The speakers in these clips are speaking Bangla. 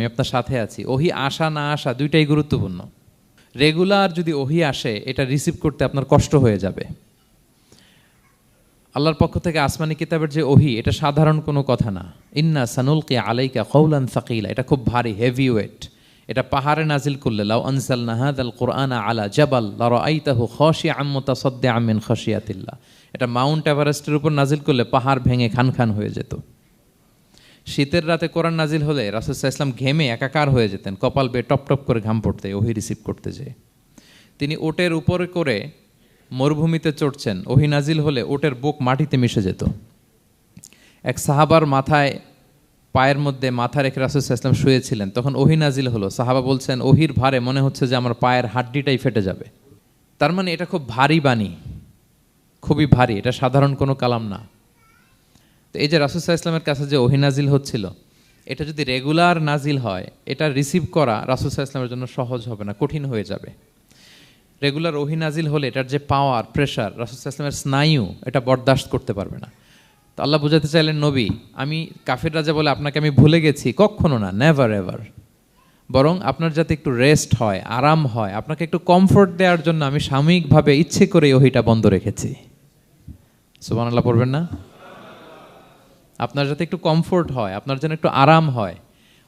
আমি আপনার সাথে আছি। ওহি আসা না আসা দুইটাই গুরুত্বপূর্ণ। রেগুলার যদি ওহি আসে, এটা রিসিভ করতে আপনার কষ্ট হয়ে যাবে। আল্লাহর পক্ষ থেকে আসমানি কিতাবের যে ওহি, এটা সাধারণ কোনো কথা না। ইন্না সানুলকি আলাইকা কওলান সাকিলা, এটা খুব ভারী, হেভি ওয়েট। এটা পাহাড়ে নাজিল করলে, লাউ আনজালনা হাযাল কুরআনা আলা জাবাল লারাআইতাহু খাশিআম মুতাসাদ্দিআম মিন খাশিয়াতিল্লাহ, এটা মাউন্ট এভারেস্টের উপর নাজিল করলে পাহাড় ভেঙে খান খান হয়ে যেত। শীতের রাতে কোরআন নাজিল হলে রাসূল সাল্লাল্লাহু আলাইহি ওয়াসাল্লাম ঘেমে একাকার হয়ে যেতেন, কপাল বেয়ে টপ টপ করে ঘাম পড়তে ওহি রিসিভ করতে যেয়ে। তিনি ওটের উপরে করে মরুভূমিতে চড়ছেন, ওহি নাজিল হলে ওটের বুক মাটিতে মিশে যেত। এক সাহাবার মাথায়, পায়ের মধ্যে মাথা রেখে রাসূল সাল্লাল্লাহু আলাইহি ওয়াসাল্লাম শুয়েছিলেন, তখন ওহি নাজিল হলো। সাহাবা বলছেন, ওহির ভারে মনে হচ্ছে যে আমার পায়ের হাড্ডিটাই ফেটে যাবে। তার মানে এটা খুব ভারী বাণী, খুবই ভারী, এটা সাধারণ কোনো কালাম না। তো এই যে রাসূল সাল্লাল্লাহু আলাইহি ওয়াসাল্লামের কাছে যে ওহি নাজিল হচ্ছিল, এটা যদি রেগুলার নাজিল হয়, এটা রিসিভ করা রাসূল সাল্লাল্লাহু আলাইহি ওয়াসাল্লামের জন্য সহজ হবে না, কঠিন হয়ে যাবে। রেগুলার ওহি নাজিল হলে এটার যে পাওয়ার, প্রেশার, রাসূল সাল্লাল্লাহু আলাইহি ওয়াসাল্লামের স্নায়ু এটা বরদাস্ত করতে পারবে না। তো আল্লাহ বুঝাতে চাইলেন, নবী, আমি কাফির রাজা বলে আপনাকে আমি ভুলে গেছি, কখনো না, নেভার এভার। বরং আপনার যাতে একটু রেস্ট হয়, আরাম হয়, আপনাকে একটু কমফোর্ট দেওয়ার জন্য আমি সাময়িকভাবে ইচ্ছে করে ওহিটা বন্ধ রেখেছি। সুবহানাল্লাহ পড়বেন না? আপনার যাতে একটু কমফোর্ট হয়, আপনার যেন একটু আরাম হয়,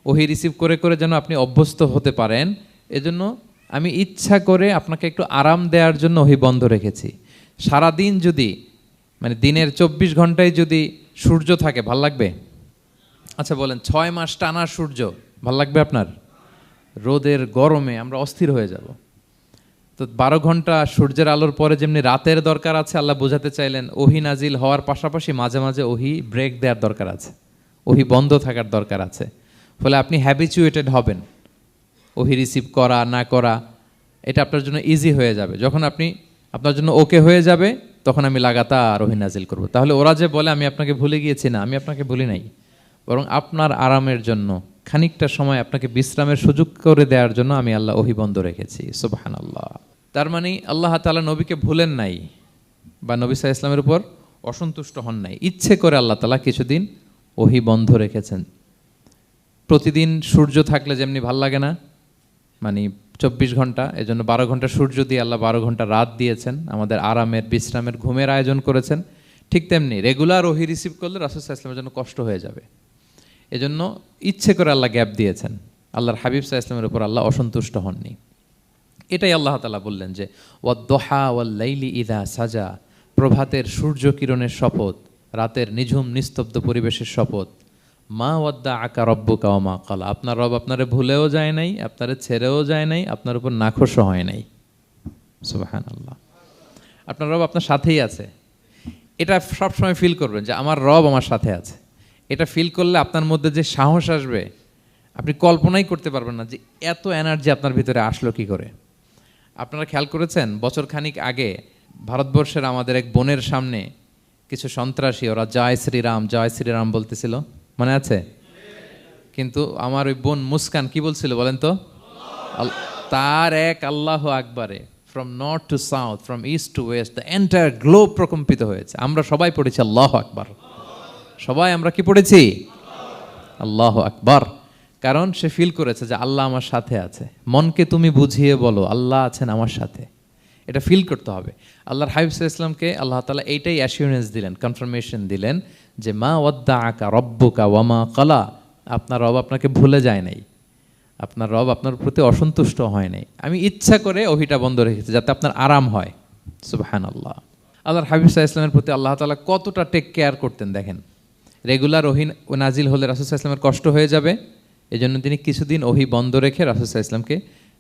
ওহি রিসিভ করে করে যেন আপনি অভ্যস্ত হতে পারেন, এজন্য আমি ইচ্ছা করে আপনাকে একটু আরাম দেওয়ার জন্য ওহি বন্ধ রেখেছি। সারাদিন যদি, মানে দিনের 24 ঘন্টায় যদি সূর্য থাকে, ভাল লাগবে? আচ্ছা বলেন, 6 মাস টানা সূর্য ভাল লাগবে আপনার? রোদের গরমে আমরা অস্থির হয়ে যাব। তো 12 ঘন্টা সূর্যের আলোর পরে যেমনি রাতের দরকার আছে, আল্লাহ বোঝাতে চাইলেন ওহি নাজিল হওয়ার পাশাপাশি মাঝে মাঝে ওহি ব্রেক দেওয়ার দরকার আছে, ওহি বন্ধ থাকার দরকার আছে। ফলে আপনি হ্যাবিচুয়েটেড হবেন, ওহি রিসিভ করা না করা এটা আপনার জন্য ইজি হয়ে যাবে। যখন আপনি, আপনার জন্য ওকে হয়ে যাবে, তখন আমি লাগাতার ওহি নাজিল করব। তাহলে ওরা যে বলে আমি আপনাকে ভুলে গিয়েছি, না, আমি আপনাকে ভুলি নাই, বরং আপনার আরামের জন্য, খানিকটা সময় আপনাকে বিশ্রামের সুযোগ করে দেওয়ার জন্য আমি আল্লাহ ওহি বন্ধ রেখেছি। সুবহানাল্লাহ। তার মানে আল্লাহ তাআলা নবীকে ভুলেন নাই বা নবী সাল্লাল্লাহু আলাইহি ওয়াসাল্লামের উপর অসন্তুষ্ট হন নাই, ইচ্ছে করে আল্লাহ তাআলা কিছুদিন ওহি বন্ধ রেখেছেন। প্রতিদিন সূর্য থাকলে যেমনি ভাল লাগে না, মানে 24 ঘন্টা, এজন্য 12 ঘন্টা সূর্য দিয়ে আল্লাহ 12 ঘন্টা রাত দিয়েছেন, আমাদের আরামের, বিশ্রামের, ঘুমের আয়োজন করেছেন। ঠিক তেমনি রেগুলার ওহি রিসিভ করলে রাসূল সাল্লাল্লাহু আলাইহি ওয়াসাল্লামের জন্য কষ্ট হয়ে যাবে, এজন্য ইচ্ছে করে আল্লাহ গ্যাপ দিয়েছেন। আল্লাহর হাবিব সাল্লাল্লাহু আলাইহি ওয়াসাল্লামের উপর আল্লাহ অসন্তুষ্ট হননি। এটাই আল্লাহ তাআলা বললেন যে ওয়াদ-দুহা ওয়াল-লাইলি ইযা সাজা, প্রভাতের সূর্য কিরণের শপথ, রাতের নিঝুম নিস্তব্ধ পরিবেশের শপথ। মা ওয়াদ্দাআকা রাব্বুকা ওয়া মা ক্বালা, আপনার রব আপনারে ভুলেও যায় নাই, আপনারে ছেড়েও যায় নাই, আপনার উপর নাখোশও হয় নাই। সুবহানাল্লাহ। আপনার রব আপনার সাথেই আছে, এটা সবসময় ফিল করবেন যে আমার রব আমার সাথে আছে। এটা ফিল করলে আপনার মধ্যে যে সাহস আসবে, আপনি কল্পনাই করতে পারবেন না যে এত এনার্জি আপনার ভিতরে আসলো কি করে। আপনারা খেয়াল করেছেন, বছর খানিক আগে ভারতবর্ষের আমাদের এক বোনের সামনে কিছু সন্ত্রাসী, ওরা জয় শ্রীরাম জয় শ্রীরাম বলতেছিল, মনে আছে? কিন্তু আমার ওই বোন মুস্কান কি বলছিল বলেন তো? তার এক আল্লাহু আকবারে from north to south, from east to west, the entire globe প্রকম্পিত হয়েছে। আমরা সবাই পড়েছি আল্লাহু আকবার, সবাই আমরা কি পড়েছি? আল্লাহু আকবার। কারণ সে ফিল করেছে যে আল্লাহ আমার সাথে আছে। মনকে তুমি বুঝিয়ে বলো আল্লাহ আছেন আমার সাথে, এটা ফিল করতে হবে। আল্লাহর হাবিব সাল্লাল্লাহু আলাইহি ওয়াসাল্লামকে আল্লাহ তাআলা এইটাই অ্যাসিউরেন্স দিলেন, কনফার্মেশন দিলেন যে মা ওয়াদ্দাআকা রাব্বুকা ওয়া মা ক্বালা, আপনার রব আপনাকে ভুলে যায় নাই, আপনার রব আপনার প্রতি অসন্তুষ্ট হয় নাই। আমি ইচ্ছা করে ওহিটা বন্ধ রেখেছি যাতে আপনার আরাম হয়। সুবহানাল্লাহ। আল্লাহর হাবিব সাল্লাল্লাহু আলাইহি ওয়াসাল্লামের প্রতি আল্লাহ তাআলা কতটা টেক কেয়ার করতেন দেখেন। রেগুলার ওহি নাজিল হলে রাসূল সাল্লাল্লাহু আলাইহি ওয়াসাল্লামের কষ্ট হয়ে যাবে, এজন্য তিনি কিছুদিন ওহি বন্ধ রেখে রাসূল সাল্লাল্লাহু আলাইহি ওয়াসাল্লামকে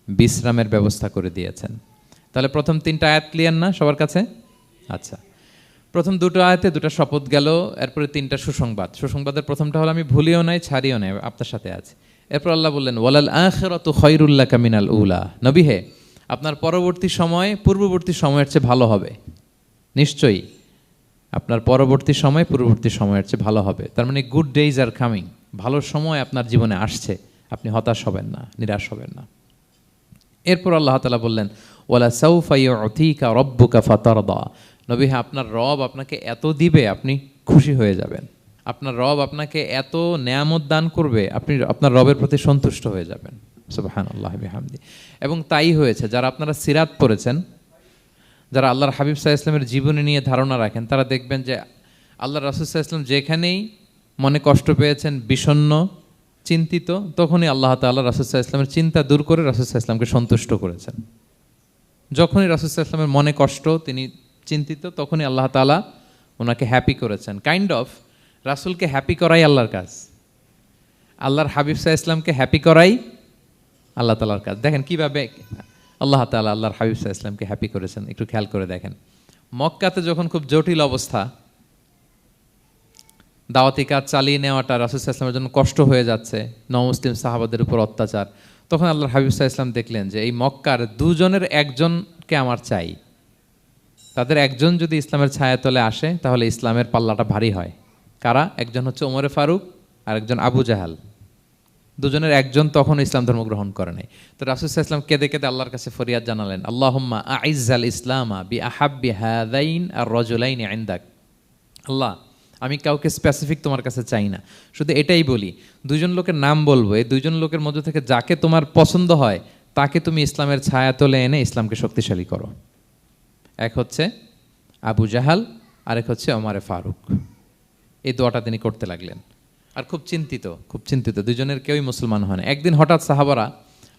বিশ্রামের ব্যবস্থা করে দিয়েছেন। তাহলে প্রথম 3টা আয়াত ক্লিয়ার না সবার কাছে? আচ্ছা, প্রথম 2টো আয়াতে 2টা শপথ গেল, এরপরে 3টা সুসংবাদ। সুসংবাদের প্রথমটা হলো আমি ভুলিও নাই, ছাড়িও নাই, আপনার সাথে আছে। এরপর আল্লাহ বললেন ওয়ালাল আখিরাতু খায়রুল লাকা মিনাল উলা, নবী হে, আপনার পরবর্তী সময় পূর্ববর্তী সময়ের চেয়ে ভালো হবে। নিশ্চয়ই আপনার পরবর্তী সময় পূর্ববর্তী সময়ের চেয়ে ভালো হবে। তার মানে গুড ডেইজ আর কামিং, ভালো সময় আপনার জীবনে আসছে, আপনি হতাশ হবেন না, নিরাশ হবেন না। এরপর আল্লাহ তাআলা বললেন ওয়ালা সাউফা ইউতিকা রাব্বুকা ফাতারদা, নবী হ্যাঁ, আপনার রব আপনাকে এত দিবে আপনি খুশি হয়ে যাবেন। আপনার রব আপনাকে এত নেয়ামত দান করবে, আপনি আপনার রবের প্রতি সন্তুষ্ট হয়ে যাবেন। সুবহানাল্লাহি বিহামদি। এবং তাই হয়েছে। যারা আপনারা সিরাত পড়েছেন, যারা আল্লাহর হাবিব সাল্লাল্লাহু আলাইহি ওয়াসাল্লামের জীবনী নিয়ে ধারণা রাখেন, তারা দেখবেন যে আল্লাহর রাসূল সাল্লাল্লাহু আলাইহি ওয়াসাল্লাম যেখানেই মনে কষ্ট পেয়েছেন, বিষণ্ণ, চিন্তিত, তখনই আল্লাহ তাআলা রাসূল সাল্লাল্লাহু আলাইহি ওয়াসাল্লামের চিন্তা দূর করে রাসূল সাল্লাল্লাহু আলাইহি ওয়াসাল্লামকে সন্তুষ্ট করেছেন। যখনই রাসূল সাল্লাল্লাহু আলাইহি ওয়াসাল্লামের মনে কষ্ট, তিনি চিন্তিত, তখনই আল্লাহ তাআলা ওনাকে হ্যাপি করেছেন। কাইন্ড অফ রাসূলকে হ্যাপি করাই আল্লাহর কাজ, আল্লাহর হাবিব সাল্লাল্লাহু আলাইহি ওয়াসাল্লামকে হ্যাপি করাই আল্লাহ তাআলার কাজ। দেখেন কিভাবে আল্লাহ তাআলা আল্লাহর হাবিব সাল্লাল্লাহু আলাইহি ওয়াসাল্লামকে হ্যাপি করেছেন, একটু খেয়াল করে দেখেন। মক্কাতে যখন খুব জটিল অবস্থা, দাওয়াতি কাজ চালিয়ে নেওয়াটা রাসূল সাল্লাল্লাহু আলাইহি ওয়াসাল্লামের জন্য কষ্ট হয়ে যাচ্ছে, নমুসলিম সাহাবাদের উপর অত্যাচার, তখন আল্লাহর হাবিব সাল্লাল্লাহু আলাইহি ওয়াসাল্লাম দেখলেন যে এই মক্কার দুজনের একজনকে আমার চাই। তাদের একজন যদি ইসলামের ছায়াতলে আসে তাহলে ইসলামের পাল্লাটা ভারী হয়। কারা? একজন হচ্ছে ওমরে ফারুক আর একজন আবু জাহাল। দুজনের একজন তখন ইসলাম ধর্ম গ্রহণ করে নাই। তো রাসূল সাল্লাল্লাহু আলাইহি ওয়াসাল্লাম কেঁদে কেঁদে আল্লাহর কাছে ফরিয়াদ জানালেন, আল্লাহুম্মা আইজ্জাল ইসলামা বি আহাব্বি হাযাইন আর রাজুলাইনি ইনদাক। আল্লাহ, আমি কাউকে স্পেসিফিক তোমার কাছে চাই না, শুধু এটাই বলি, দুজন লোকের নাম বলবো, এই দুজন লোকের মধ্যে থেকে যাকে তোমার পছন্দ হয় তাকে তুমি ইসলামের ছায়াতলে এনে ইসলামকে শক্তিশালী করো। এক হচ্ছে আবু জাহাল, আরেক হচ্ছে ওমরে ফারুক। এই দোয়াটা তিনি করতে লাগলেন। আর খুব চিন্তিত, দুজনের কেউই মুসলমান হয় না। একদিন হঠাৎ সাহাবারা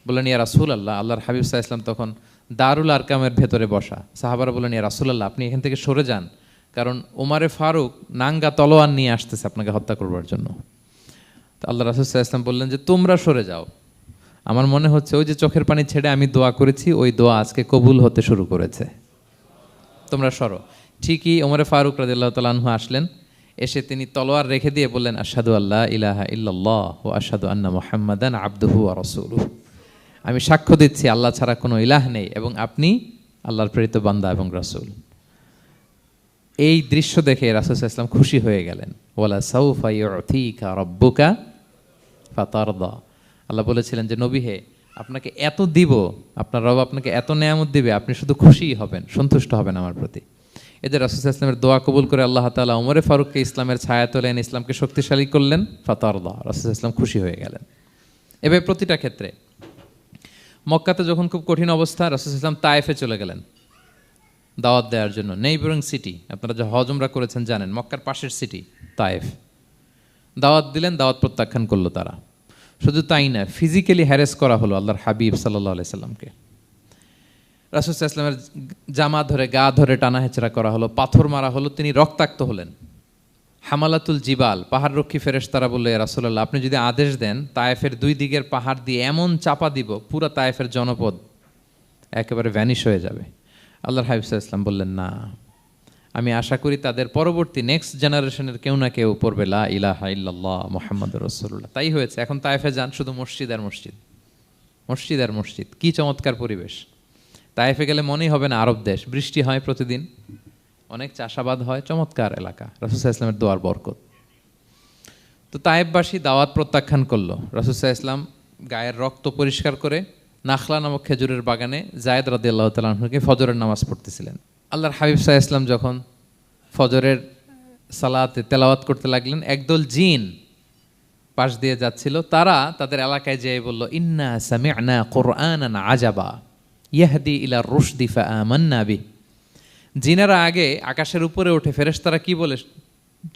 বললেন, ইয়া রাসূলুল্লাহ, আল্লাহর হাবিব সাল্লাল্লাহু আলাইহি ওয়াসাল্লাম তখন দারুল আরকামের ভেতরে বসা। সাহাবারা বললেন, ইয়া রাসূলুল্লাহ, আপনি এখান থেকে সরে যান, কারণ ওমরে ফারুক নাঙ্গা তলোয়ার নিয়ে আসতেছে আপনাকে হত্যা করবার জন্য। তো আল্লাহ রাসূল সাল্লাল্লাহু আলাইহি ওয়াসাল্লাম বললেন যে তোমরা সরে যাও, আমার মনে হচ্ছে ওই যে চোখের পানি ছেড়ে আমি দোয়া করেছি, ওই দোয়া আজকে কবুল হতে শুরু করেছে, তোমরা সরো। ঠিকই ওমরে ফারুক রাদিয়াল্লাহু তাআলা আনহু আসলেন, এসে তিনি তলোয়ার রেখে দিয়ে বললেন, আশহাদু আল্লা ইলাহা ইল্লাল্লাহ ওয়া আশহাদু আন্না মুহাম্মাদান আবদুহু ওয়া রাসূলুহু। আমি সাক্ষ্য দিচ্ছি আল্লাহ ছাড়া কোনো ইলাহ নেই এবং আপনি আল্লাহর প্রেরিত বান্দা এবং রাসূল। এই দৃশ্য দেখে রাসূল সাল্লাল্লাহু আলাইহি ওয়াসাল্লাম খুশি হয়ে গেলেন। ওয়ালা সাউফা ইউতিকা রাব্বুকা ফাতারদা। আল্লাহ বলেছিলেন যে নবী হে, আপনাকে এত দিব, আপনার রব আপনাকে এত নেয়ামত দিবে, আপনি শুধু খুশিই হবেন, সন্তুষ্ট হবেন আমার প্রতি। এদের রাসূল সাল্লাল্লাহু আলাইহি ওয়াসাল্লামের দোয়া কবুল করে আল্লাহ তাআলা ওমরে ফারুককে ইসলামের ছায়াতলে এনে ইসলামকে শক্তিশালী করলেন। ফাতারদা, রাসূল সাল্লাল্লাহু আলাইহি ওয়াসাল্লাম খুশি হয়ে গেলেন। এভাবে প্রতিটা ক্ষেত্রে। মক্কাতে যখন খুব কঠিন অবস্থা, রাসূল সাল্লাল্লাহু আলাইহি ওয়াসাল্লাম তায়েফে চলে গেলেন দাওয়াত দেওয়ার জন্য। নেইবারিং সিটি, আপনারা যে হজ উমরা করেছেন জানেন, মক্কার পাশের সিটি তায়েফ। দাওয়াত দিলেন, দাওয়াত প্রত্যাখ্যান করলো তারা। শুধু তাই না, ফিজিক্যালি হ্যারেস করা হলো আল্লাহর হাবিব সাল্লাল্লাহু আলাইহি সাল্লামকে। রাসূল সাল্লাল্লাহু আলাইহি ওয়াসাল্লামের জামা ধরে, গা ধরে টানা হেচড়া করা হলো, পাথর মারা হলো, তিনি রক্তাক্ত হলেন। হামালাতুল জিবাল, পাহাড়রক্ষী ফেরেশতারা বলল, ইয়া রাসূলুল্লাহ, আপনি যদি আদেশ দেন তায়েফের দুই দিকের পাহাড় দিয়ে এমন চাপা দিব, পুরো তায়েফের জনপদ একেবারে ভ্যানিশ হয়ে যাবে। আল্লাহর হাবিব সাল্লাল্লাহু আলাইহি ওয়াসাল্লাম বললেন, না, আমি আশা করি তাদের পরবর্তী নেক্সট জেনারেশনের কেউ না কেউ পড়বে লা ইলাহা ইল্লাল্লাহ মুহাম্মাদুর রাসূলুল্লাহ। তাই হয়েছে। এখন তায়েফে যান, শুধু মসজিদ আর মসজিদ, মসজিদ আর মসজিদ। কি চমৎকার পরিবেশ! তায়েফে গেলে মনেই হবে না আরব দেশ। বৃষ্টি হয় প্রতিদিন, অনেক চাষাবাদ হয়, চমৎকার এলাকা, রাসূল সাল্লাল্লাহু আলাইহি ওয়াসাল্লামের দোয়ার বরকত। তো তায়েফবাসী দাওয়াত প্রত্যাখ্যান করলো। রাসূল সাল্লাল্লাহু আলাইহি ওয়াসাল্লাম গায়ের রক্ত পরিষ্কার করে নাখলা নামক খেজুরের বাগানে যায়েদ রাদিয়াল্লাহু তাআলা আনহুকে ফজরের নামাজ পড়তেছিলেন। আল্লাহর হাবিব সাল্লাল্লাহু আলাইহি ওয়াসাল্লাম যখন ফজরের সালাতে তেলাওয়াত করতে লাগলেন, একদল জিন পাশ দিয়ে যাচ্ছিল, তারা তাদের এলাকায় যেয়ে বলল, ইন্না সামি'না কুরআনান আজাবা ইয়াহদি ইলা রুশদি ফাআমান্না বিহি। জিনেরা আগে আকাশের উপরে ওঠে, ফেরেশতারা কি বলে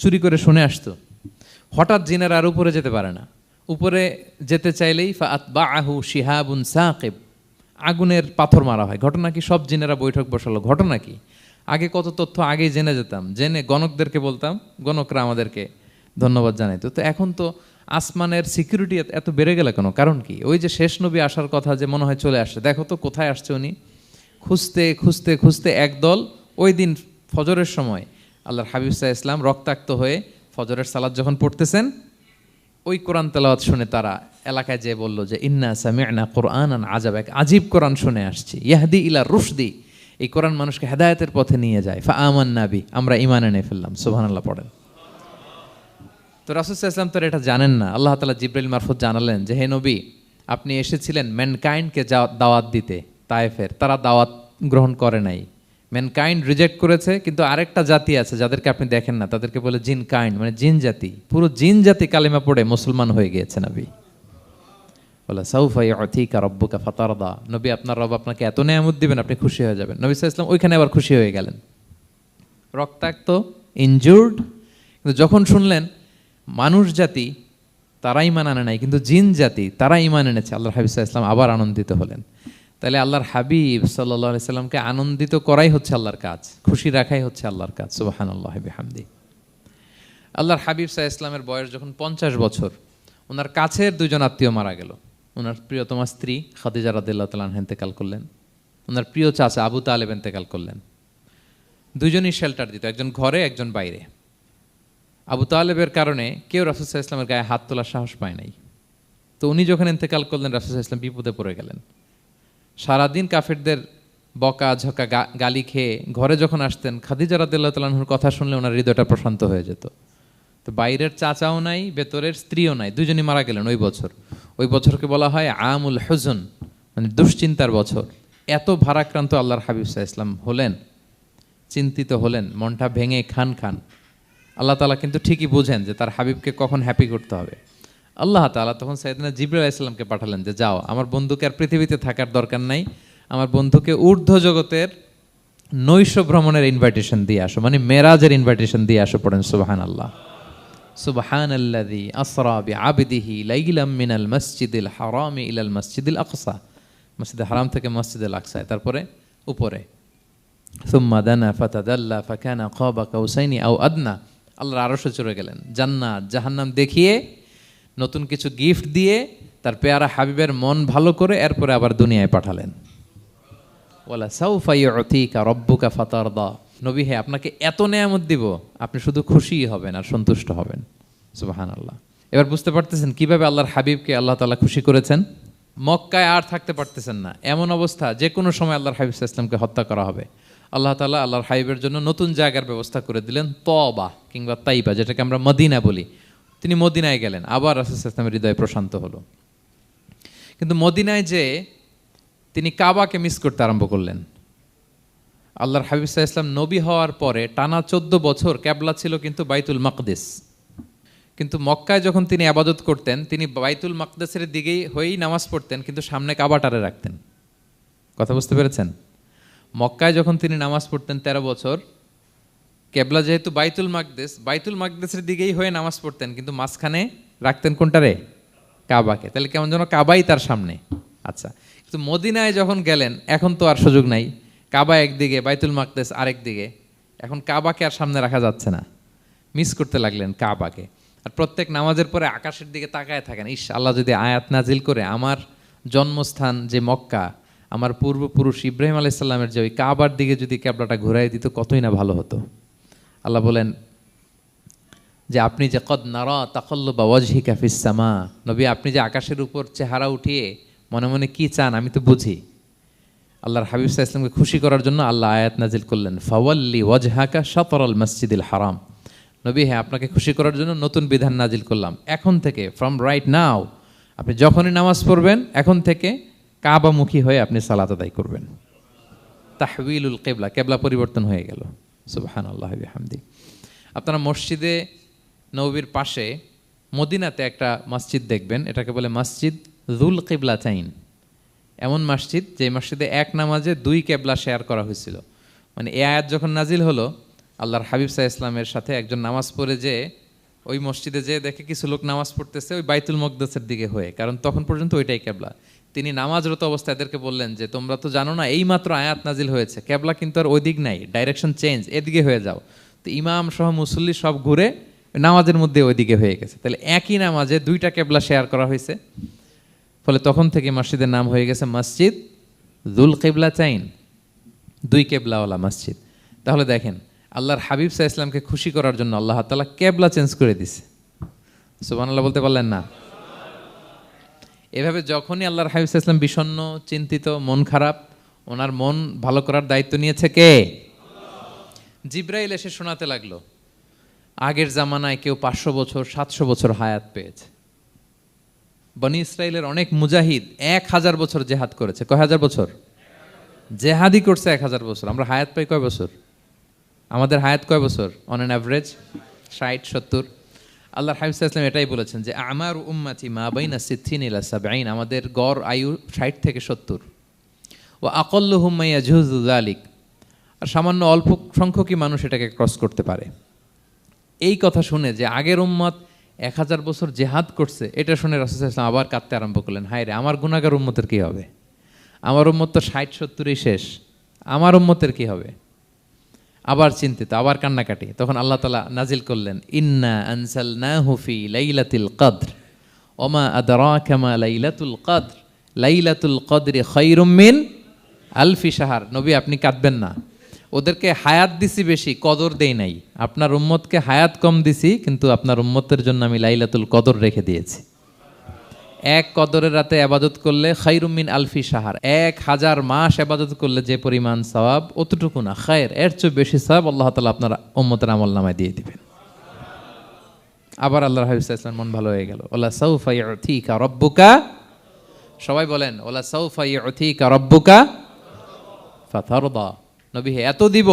চুরি করে শুনে আসতো। হঠাৎ জিনেরা আর উপরে যেতে পারে না, উপরে যেতে চাইলেই ফাআতবাআহু শিহাবুন সাকিব, আগুনের পাথর মারা হয়। ঘটনা কি? সব জিনেরা বৈঠক বসালো। ঘটনা কি? আগে কত তথ্য আগেই জেনে যেতাম, জেনে গণকদেরকে বলতাম, গণকরা আমাদেরকে ধন্যবাদ জানাইতো। তো এখন তো আসমানের সিকিউরিটি এত বেড়ে গেল কেন? কারণ কি? ওই যে শেষ নবী আসার কথা যে মনে হয় চলে আসছে, দেখো তো কোথায় আসছে উনি। খুঁজতে খুঁজতে খুঁজতে একদল ওই দিন ফজরের সময় আল্লাহর হাবিব সাল্লাল্লাহু আলাইহি ওয়াসাল্লাম রক্তাক্ত হয়ে ফজরের সালাত যখন পড়তেছেন, ওই কোরআন তেলাওয়াত শুনে তারা এলাকায় যেয়ে বলল যে ইন্না সামি'না কুরআনান আজাবা, এক আজীব কোরআন শুনে আসছি, ইয়াহদি ইলা রুশদি, এই কোরআন মানুষকে হেদায়েতের পথে নিয়ে যায়। ফাআমান্না বিহি, আমরা ঈমান এনে ফেললাম। সুবহানাল্লাহ পড়েন। তো রাসূল সাল্লাল্লাহু আলাইহি ওয়াসাল্লাম তো এটা জানেন না। আল্লাহ তাআলা জিবরাইল মারফত জানালেন যে হে নবী, আপনি এসেছিলেন ম্যানকাইন্ডকে দাওয়াত দিতে তায়েফের, তারা দাওয়াত গ্রহণ করে নাই। ম্যানকাইন্ড রিজেক্ট করেছে, কিন্তু আরেকটা জাতি আছে যাদেরকে আপনি দেখেন না, তাদেরকে বলে জিন কাইন্ড, মানে জিন জাতি। পুরো জিন জাতি কালিমা পড়ে মুসলমান হয়ে গিয়েছে নবী। বলে সাউফা ইউতিকা রাব্বুকা ফাতারদা, নবী আপনার রব আপনাকে এত নেয়ামত দিবেন আপনি খুশি হয়ে যাবেন। নবী সাল্লাল্লাহু আলাইহি ওয়াসাল্লাম ওইখানে আবার খুশি হয়ে গেলেন, রক্তাক্ত, ইনজুর্ড। কিন্তু যখন শুনলেন মানুষ জাতি তারা ঈমান আনে নাই, কিন্তু জিন জাতি তারা ঈমান এনেছে, আল্লাহর হাবিব সাল্লাল্লাহু আলাইহি ওয়াসাল্লাম আবার আনন্দিত হলেন। তাহলে আল্লাহর হাবিব সাল্লাল্লাহু আলাইহি সাল্লামকে আনন্দিত করাই হচ্ছে আল্লাহর কাজ, খুশি রাখাই হচ্ছে আল্লাহর কাজ। সুবহানাল্লাহি বিহামদি। আল্লাহর হাবিব সাল্লাল্লাহু আলাইহি সাল্লামের বয়স যখন 50 বছর, ওনার কাছের দুজন আত্মীয় মারা গেল। ওনার প্রিয়তমা স্ত্রী খাদিজা রাদিয়াল্লাহু তাআলা আনহা ইন্তেকাল করলেন, ওনার প্রিয় চাচা আবু তালেব ইন্তেকাল করলেন। দুজনই শেল্টার দিত, একজন ঘরে একজন বাইরে। আবু তালেবের কারণে কেউ রাসূল সাল্লাল্লাহু আলাইহি সাল্লামের গায়ে হাত তোলার সাহস পায় নাই। তো উনি যখন ইন্তেকাল করলেন, রাসূল সাল্লাল্লাহু আলাইহি সাল্লাম বিপদে পড়ে গেলেন। সারাদিন কাফেরদের বকা ঝকা গালি খেয়ে ঘরে যখন আসতেন, খাদিজা রাদিয়াল্লাহু তাআলা আনহার কথা শুনলে ওনার হৃদয়টা প্রশান্ত হয়ে যেত। তো বাইরের চাচাও নাই, ভেতরের স্ত্রীও নাই, দুজনই মারা গেলেন ওই বছর। ওই বছরকে বলা হয় আমুল হুজন, মানে দুশ্চিন্তার বছর। এত ভারাক্রান্ত আল্লাহর হাবিব সাল্লাল্লাহু আলাইহি সাল্লাম হলেন, চিন্তিত হলেন, মনটা ভেঙে খান খান। আল্লাহ তাআলা কিন্তু ঠিকই বুঝেন যে তার হাবিবকে কখন হ্যাপি করতে হবে। আল্লাহ তাআলা তখন সাইয়েদনা জিবরাইল আলাইহিস সালামকে পাঠালেন যে যাও, আমার বন্ধুকে আর পৃথিবীতে থাকার দরকার নাই, আমার বন্ধুকে ঊর্ধ্ব জগতের নৈশ ভ্রমণের ইনভাইটেশন দিয়ে আসো, মানে মেরাজের ইনভাইটেশন দিয়ে আসো। পড়েন সুবহানাল্লাহ। সুবহানাল্লাযী আসরা বিআবদিহি লাইলাম মিনাল মসজিদিল হারামি ইলাল মসজিদিল আকসা, মসজিদে হারাম থেকে মসজিদুল আকসায়, তারপরে উপরে সুম্মা দানা ফাতাদাল্লা ফাকানা কাবা কাউসাইনি আও আদনা। আল্লাহর আরশে চড়ে গেলেন, জান্নাত জাহান্নাম দেখিয়ে, নতুন কিছু গিফট দিয়ে, তার পেয়ারা হাবিবের মন ভালো করে এরপরে আবার দুনিয়ায় পাঠালেন। ওয়ালা সাউফা ইউতিকা রাব্বুকা ফাতারদা, নবী হে আপনাকে এত নেয়ামত দিব আপনি শুধু খুশিই হবেন আর সন্তুষ্ট হবেন। সুবহানাল্লাহ। এবার বুঝতে পারতেছেন কিভাবে আল্লাহর হাবিবকে আল্লাহ তাআলা খুশি করেছেন। মক্কায় আর থাকতে পারতেছেন না, এমন অবস্থা যে কোনো সময় আল্লাহর হাবিব সাল্লাল্লাহু আলাইহি ওয়াসাল্লামকে হত্যা করা হবে। আল্লাহ তাআলা আল্লাহর হাবিবের জন্য নতুন জায়গার ব্যবস্থা করে দিলেন, তওবা কিংবা তাইবা, যেটাকে আমরা মদিনা বলি। তিনি মদিনায় গেলেন, আবার রাসূল সাল্লাল্লাহু আলাইহি ওয়াসাল্লামের হৃদয় প্রশান্ত হলো। কিন্তু মদিনায় যে তিনি কাবাকে মিস করতে আরম্ভ করলেন। আল্লাহর হাবিব সাল্লাল্লাহু আলাইহি ওয়াসাল্লাম নবী হওয়ার পরে টানা 14 বছর কিবলা ছিল কিন্তু বাইতুল মাকদিস। কিন্তু মক্কায় যখন তিনি ইবাদত করতেন, তিনি বাইতুল মাকদিসের দিকেই হয়েই নামাজ পড়তেন, কিন্তু সামনে কাবাটারে রাখতেন। কথা বুঝতে পেরেছেন? মক্কায় যখন তিনি নামাজ পড়তেন 13 বছর, কিবলা যেহেতু বাইতুল মাকদিস, বাইতুল মাকদিসের দিকেই হয়ে নামাজ পড়তেন, কিন্তু মাঝখানে রাখতেন কোনটারে? কাবাকে। তাহলে কেমন যেন কাবাই তার সামনে। আচ্ছা, কিন্তু মদিনায় যখন গেলেন, এখন তো আর সুযোগ নাই, কাবা একদিকে, বাইতুল মাকদিস আরেক দিকে, এখন কাবাকে আর সামনে রাখা যাচ্ছে না। মিস করতে লাগলেন কাবাকে। আর প্রত্যেক নামাজের পরে আকাশের দিকে তাকায় থাকেন, ইস আল্লাহ যদি আয়াত নাজিল করে আমার জন্মস্থান যে মক্কা, আমার পূর্বপুরুষ ইব্রাহিম আলাইহিস সালামের যে ওই কাবার দিকে যদি কিবলাটা ঘুরাই দিত কতই না ভালো হতো। আল্লাহ বলেন যে আপনি যে কদ নারা তাকাল্লুবা ওয়াজহিকা ফিস সামা, নবী আপনি যে আকাশের উপর চেহারা উঠিয়ে মনে মনে কি চান আমি তো বুঝি। আল্লাহর হাবিব সাল্লাল্লাহু আলাইহি ওয়াসাল্লামকে খুশি করার জন্য আল্লাহ আয়াত নাজিল করলেন, ফাওয়াল্লি ওয়াজহাকা শাতরাল মসজিদিল হারাম। নবী হ্যাঁ, আপনাকে খুশি করার জন্য নতুন বিধান নাজিল করলাম, এখন থেকে ফ্রম রাইট নাও আপনি যখনই নামাজ পড়বেন এখন থেকে কাবামুখী হয়ে আপনি সালাত আদায় করবেন। তাহউইলুল কিবলা, কিবলা পরিবর্তন হয়ে গেল। সুবহানাল্লাহি ওয়া বিহামদি। আপনারা মসজিদে নববীর পাশে মদিনাতে একটা মসজিদ দেখবেন, এটাকে বলে মসজিদ যুল কিবলাতাইন। এমন মসজিদ যে মসজিদে এক নামাজে 2 কিবলা শেয়ার করা হয়েছিল। মানে এই আয়াত যখন নাজিল হলো, আল্লাহর হাবিব সাল্লাল্লাহু আলাইহি ওয়াসাল্লামের সাথে একজন নামাজ পড়ে যে ওই মসজিদে যে দেখে কিছু লোক নামাজ পড়তেছে ওই বাইতুল মাকদিসের দিকে হয়ে, কারণ তখন পর্যন্ত ওইটাই কিবলা। তিনি নামাজরত অবস্থায় এদেরকে বললেন যে তোমরা তো জানো না এই মাত্র আয়াত নাজিল হয়েছে, কিবলা কিন্তু আর ওই দিক নাই, ডাইরেকশন চেঞ্জ, এদিকে হয়ে যাও। তো ইমাম সহ মুসল্লি সব ঘুরে নামাজের মধ্যে ওইদিকে হয়ে গেছে। তাহলে একই নামাজে 2টা কিবলা শেয়ার করা হয়েছে, ফলে তখন থেকে মসজিদের নাম হয়ে গেছে মসজিদ যুল কিবলাতাইন, 2 কিবলাওয়ালা মসজিদ। তাহলে দেখেন আল্লাহর হাবিব সাল্লাল্লাহু আলাইহি ওয়াসাল্লামকে খুশি করার জন্য আল্লাহ তাআলা কিবলা চেঞ্জ করে দিছে। সুবহানাল্লাহ বলতে পারলেন না? এভাবে যখনই আল্লাহর হাবিব সাল্লাল্লাহু আলাইহি ওয়াসাল্লাম বিষণ্ণ, চিন্তিত, মন খারাপ, ওনার মন ভালো করার দায়িত্ব নিয়েছে কে? জিবরাইল এসে শোনাতে লাগলো আগের জামানায় কেউ 500 বছর 700 বছর হায়াত পেয়েছে। বনি ইসরাইলের অনেক মুজাহিদ 1000 বছর জেহাদ করেছে। কয় হাজার বছর? জেহাদি করছে 1000 বছর। আমরা হায়াত পাই কয় বছর? আমাদের হায়াত কয় বছর অন অ্যান অ্যাভারেজ? 60-70। আল্লাহর হাবিব সাল্লাল্লাহু আলাইহি ওয়াসাল্লাম এটাই বলেছেন যে আমার উম্মতি মা বাইনা সিত্তিন ইলা 70, আমাদের গড় আয়ু 60 থেকে 70। ওয়া আকাল্লুহুম মা ইয়াজুযু যালিক, আর সামান্য অল্প সংখ্যকই মানুষ এটাকে ক্রস করতে পারে। এই কথা শুনে যে আগের উম্মত 1000 বছর জেহাদ করছে, এটা শুনে রাসূল সাল্লাল্লাহু আলাইহি ওয়াসাল্লাম আবার কাঁদতে আরম্ভ করলেন, হায় রে আমার গুনাহগার উম্মতের কি হবে? আমার উম্মত তো 60-70-ই শেষ, আমার উম্মতের কি হবে? আবার চিন্তিত, আবার কান্নাকাটি। তখন আল্লাহ তাআলা নাজিল করলেন, ইন্না আনজালনাহু ফি লাইলাতিল কদর ওমা আদরাকা মা লাইলাতুল কদর লাইলাতুল কদরি খায়রুম মিন আলফি শাহর। নবী আপনি কাঁদবেন না, ওদেরকে হায়াত দিছি বেশি, কদর দেই নাই। আপনার উম্মতকে হায়াত কম দিছি, কিন্তু আপনার উম্মতের জন্য আমি লাইলাতুল কদর রেখে দিয়েছি। এক কদরের রাতে আবাদত করলে খায়রুম মিন আলফি শাহর, 1000 মাস আবাদত করলে যে পরিমাণ সওয়াব, অতটুকু না, খায়ের এর চেয়ে বেশি সওয়াব আল্লাহ তাআলা আপনার উম্মতের আমলনামায় দিয়ে দিবেন। আবার আল্লাহর হাবিব সাল্লাল্লাহু আলাইহি ওয়াসাল্লাম মন ভালো হয়ে গেল। ওয়ালা সাউফা ইউতিকা রাব্বুকা, সবাই বলেন ওয়ালা সাউফা ইউতিকা রাব্বুকা ফাতারদা। নবী হে এত দিব,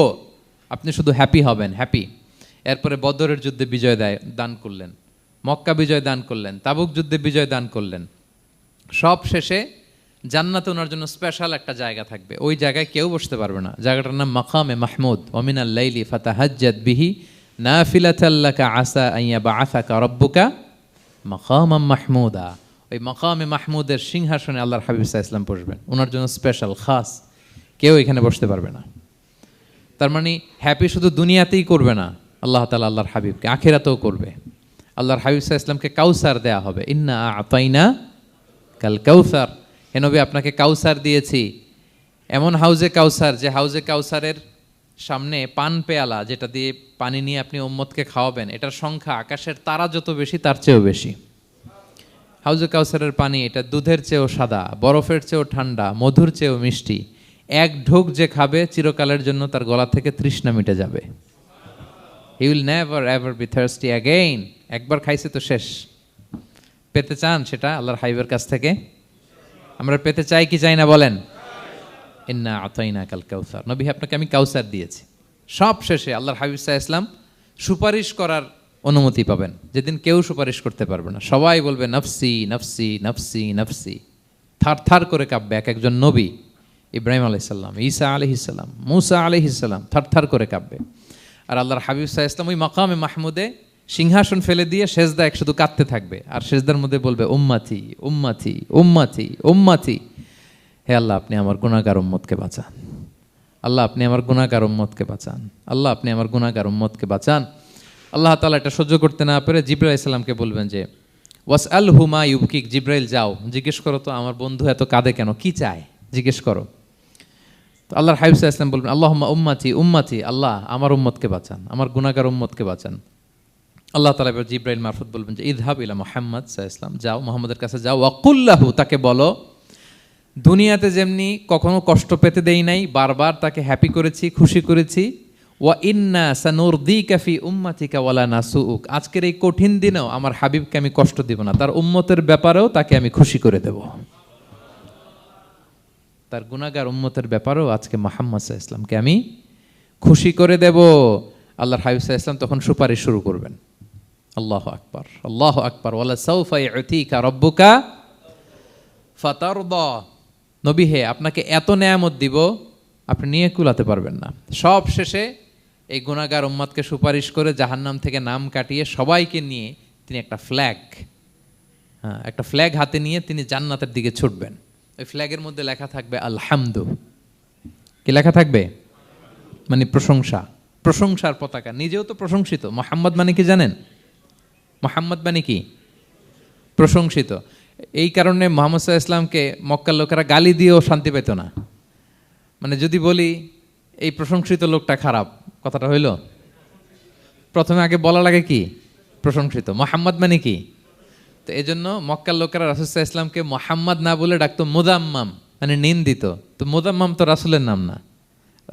আপনি শুধু হ্যাপি হবেন, হ্যাপি। এরপরে বদরের যুদ্ধে বিজয় দান করলেন, মক্কা বিজয় দান করলেন, তাবুক যুদ্ধে বিজয় দান করলেন। সব শেষে জান্নাতে ওনার জন্য স্পেশাল একটা জায়গা থাকবে, ওই জায়গায় কেউ বসতে পারবে না। জায়গাটার নাম মাকামে মাহমুদ। ওমিনাল লাইলি ফাতাহাজ্জাদ বিহি নাফিলাতাল লাকা আসা আন ইয়াবআসাকা রাব্বুকা মাকামাম মাহমুদা। ওই মাকামে মাহমুদের সিংহাসনে আল্লাহর হাবিব সাল্লাল্লাহু আলাইহি ওয়াসাল্লাম বসবেন, ওনার জন্য স্পেশাল, খাস, কেউ এখানে বসতে পারবে না। তার মানে হ্যাপি শুধু দুনিয়াতেই করবে না আল্লাহ তাআলা আল্লাহর হাবিবকে, আখিরাতেও করবে। আল্লাহর হাবিব সাল্লাল্লাহু আলাইহি ওয়াসাল্লামকে কাউসার দেয়া হবে, ইন্না আতাইনা কাল কাউসার। হে নবী আপনাকে কাউসার দিয়েছি, এমন হাউজে কাউসার যে হাউজে কাউসারের সামনে পান পেয়ালা, যেটা দিয়ে পানি নিয়ে আপনি উম্মতকে খাওয়াবেন, এটার সংখ্যা আকাশের তারা যত বেশি তার চেয়েও বেশি। হাউজে কাউসারের পানি এটা দুধের চেয়েও সাদা, বরফের চেয়েও ঠান্ডা, মধুর চেয়েও মিষ্টি। এক ঢোক যে খাবে চিরকালের জন্য তার গলা থেকে তৃষ্ণা মিটে যাবে। He will never ever be thirsty again. একবার খাইছে তো শেষ। পেতে চান সেটা আল্লাহর হাবিবের কাছ থেকে? আমরা পেতে চাই কি চাই না বলেন? ইন্না আতাইনা কাল কাউসার। নবী আপনাকে আমি কাউসার দিয়েছি। সব শেষে আল্লাহর হাবিব সাল্লাল্লাহু আলাইহি ওয়াসাল্লাম সুপারিশ করার অনুমতি পাবেন, যেদিন কেউ সুপারিশ করতে পারবে না। সবাই বলবে নফসি নফসি নফসি নফসি, থার থার করে কাঁপবে। এক একজন নবী, ইব্রাহিম আলাইহিস সালাম, ঈসা আলাইহিস সালাম, মূসা আলাইহিস সালাম, থার থার করে কাঁপবে। আর আল্লাহর হাবিব সাল্লাল্লাহু আলাইহি ওয়াসাল্লাম ওই মাকামে মাহমুদে সিংহাসন ফেলে দিয়ে সেজদায় শুধু কাঁদতে থাকবে, আর সেজদার মধ্যে বলবে উম্মতি উম্মতি উম্মতি উম্মতি। হে আল্লাহ আপনি আমার গুনাহগার উম্মতকে বাঁচান, আল্লাহ আপনি আমার গুনাহগার উম্মতকে বাঁচান, আল্লাহ আপনি আমার গুনাহগার উম্মতকে বাঁচান। আল্লাহ তাআলা এটা সহ্য করতে না পেরে জিবরাইল আলাইহিস সালামকে বলবেন যে ওয়াসআলহু মা ইউবকিক, জিবরাইল যাও জিজ্ঞেস করো তো আমার বন্ধু এত কাঁদে কেন, কি চায় জিজ্ঞেস করো। তো আল্লাহর হাবিব সাল্লাল্লাহু আলাইহি ওয়াসাল্লাম বলবেন আল্লাহুম্মা উম্মতি উম্মতি, আল্লাহ আমার উম্মতকে বাঁচান, আমার গুনাহগার উম্মতকে বাঁচান। আল্লাহ তাআলা এবার জিবরাইল মারফত বলবেন যে ইযহাব ইলা মুহাম্মদ সাল্লাল্লাহু আলাইহি ওয়াসাল্লাম, যাও মুহাম্মদের কাছে যাও, ওয়াকুল লাহু, তাকে বলো দুনিয়াতে যেমনি কখনো কষ্ট পেতে দেই নাই, বারবার তাকে হ্যাপি করেছি, খুশি করেছি। ওয়া ইন্না সানুরদিকা ফি উম্মাতিকা ওয়ালা নাসুউক, আজকের এই কঠিন দিনেও আমার হাবিবকে আমি কষ্ট দিব না, তার উম্মতের ব্যাপারেও তাকে আমি খুশি করে দেব। তার গুনাহগার উম্মতের ব্যাপারেও আজকে মুহাম্মদ সাল্লাল্লাহু আলাইহি ওয়াসাল্লামকে আমি খুশি করে দেব। আল্লাহর হাবিব সাল্লাল্লাহু আলাইহি ওয়াসাল্লাম তখন সুপারিশ শুরু করবেন। আল্লাহু আকবার, আল্লাহু আকবার। ওয়ালা সাউফা ইউতিকা রাব্বুকা ফাতারদা। নবী হে আপনাকে এত নেয়ামত দিব আপনি নিয়ে কুলাতে পারবেন না। সব শেষে এই গুনাহগার উম্মতকে সুপারিশ করে জাহান্নাম থেকে নাম কাটিয়ে সবাইকে নিয়ে তিনি একটা ফ্ল্যাগ হাতে নিয়ে তিনি জান্নাতের দিকে ছুটবেন। ওই ফ্ল্যাগের মধ্যে লেখা থাকবে আলহামদু। কি লেখা থাকবে? মানে প্রশংসা, প্রশংসার পতাকা। নিজেও তো প্রশংসিত। মুহাম্মদ মানে কি জানেন? মুহাম্মদ মানে কি? প্রশংসিত। এই কারণে মুহাম্মদ সাল্লাল্লাহু আলাইহি ওয়াসাল্লামকে মক্কার লোকেরা গালি দিয়েও শান্তি পেত না। মানে যদি বলি এই প্রশংসিত লোকটা খারাপ, কথাটা হইল? প্রথমে আগে বলা লাগে কি? প্রশংসিত। মুহাম্মদ মানে কি? তো এই জন্য মক্কার লোকেরা রাসূল সাল্লাল্লাহু আলাইহি ওয়াসাল্লামকে মুহাম্মদ না বলে ডাকতো মুদাম্মাম, মানে নিন্দিত। তো মুদাম্মাম তো রাসূলের নাম না,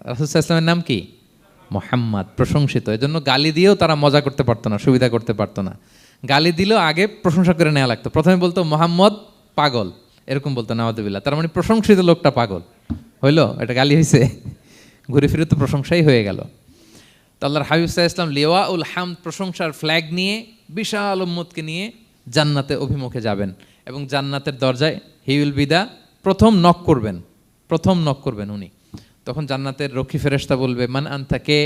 রাসূল সাল্লাল্লাহু আলাইহি ওয়াসাল্লামের নাম কি? মুহাম্মদ, প্রশংসিত। এই জন্য গালি দিয়েও তারা মজা করতে পারতো না, সুবিধা করতে পারতো না। গালি দিলেও আগে প্রশংসা করে নেওয়া লাগতো। প্রথমে বলতো মুহাম্মদ পাগল, এরকম বলতো নাউযুবিল্লাহ, তার মানে প্রশংসিত লোকটা পাগল। হইলো? এটা গালি হয়েছে? ঘুরে ফিরে তো প্রশংসাই হয়ে গেল। তো আল্লাহর হাবিব সাল্লাল্লাহু আলাইহি ওয়াসাল্লাম লিওয়াউল হামদ, প্রশংসার ফ্ল্যাগ নিয়ে বিশাল উম্মতকে নিয়ে জান্নাতে অভিমুখে যাবেন এবং জান্নাতের দরজায় হি উইল বি দা প্রথম নক করবেন উনি। তখন জান্নাতের রক্ষী ফেরেশতা বলবে, মান আনতা, কে?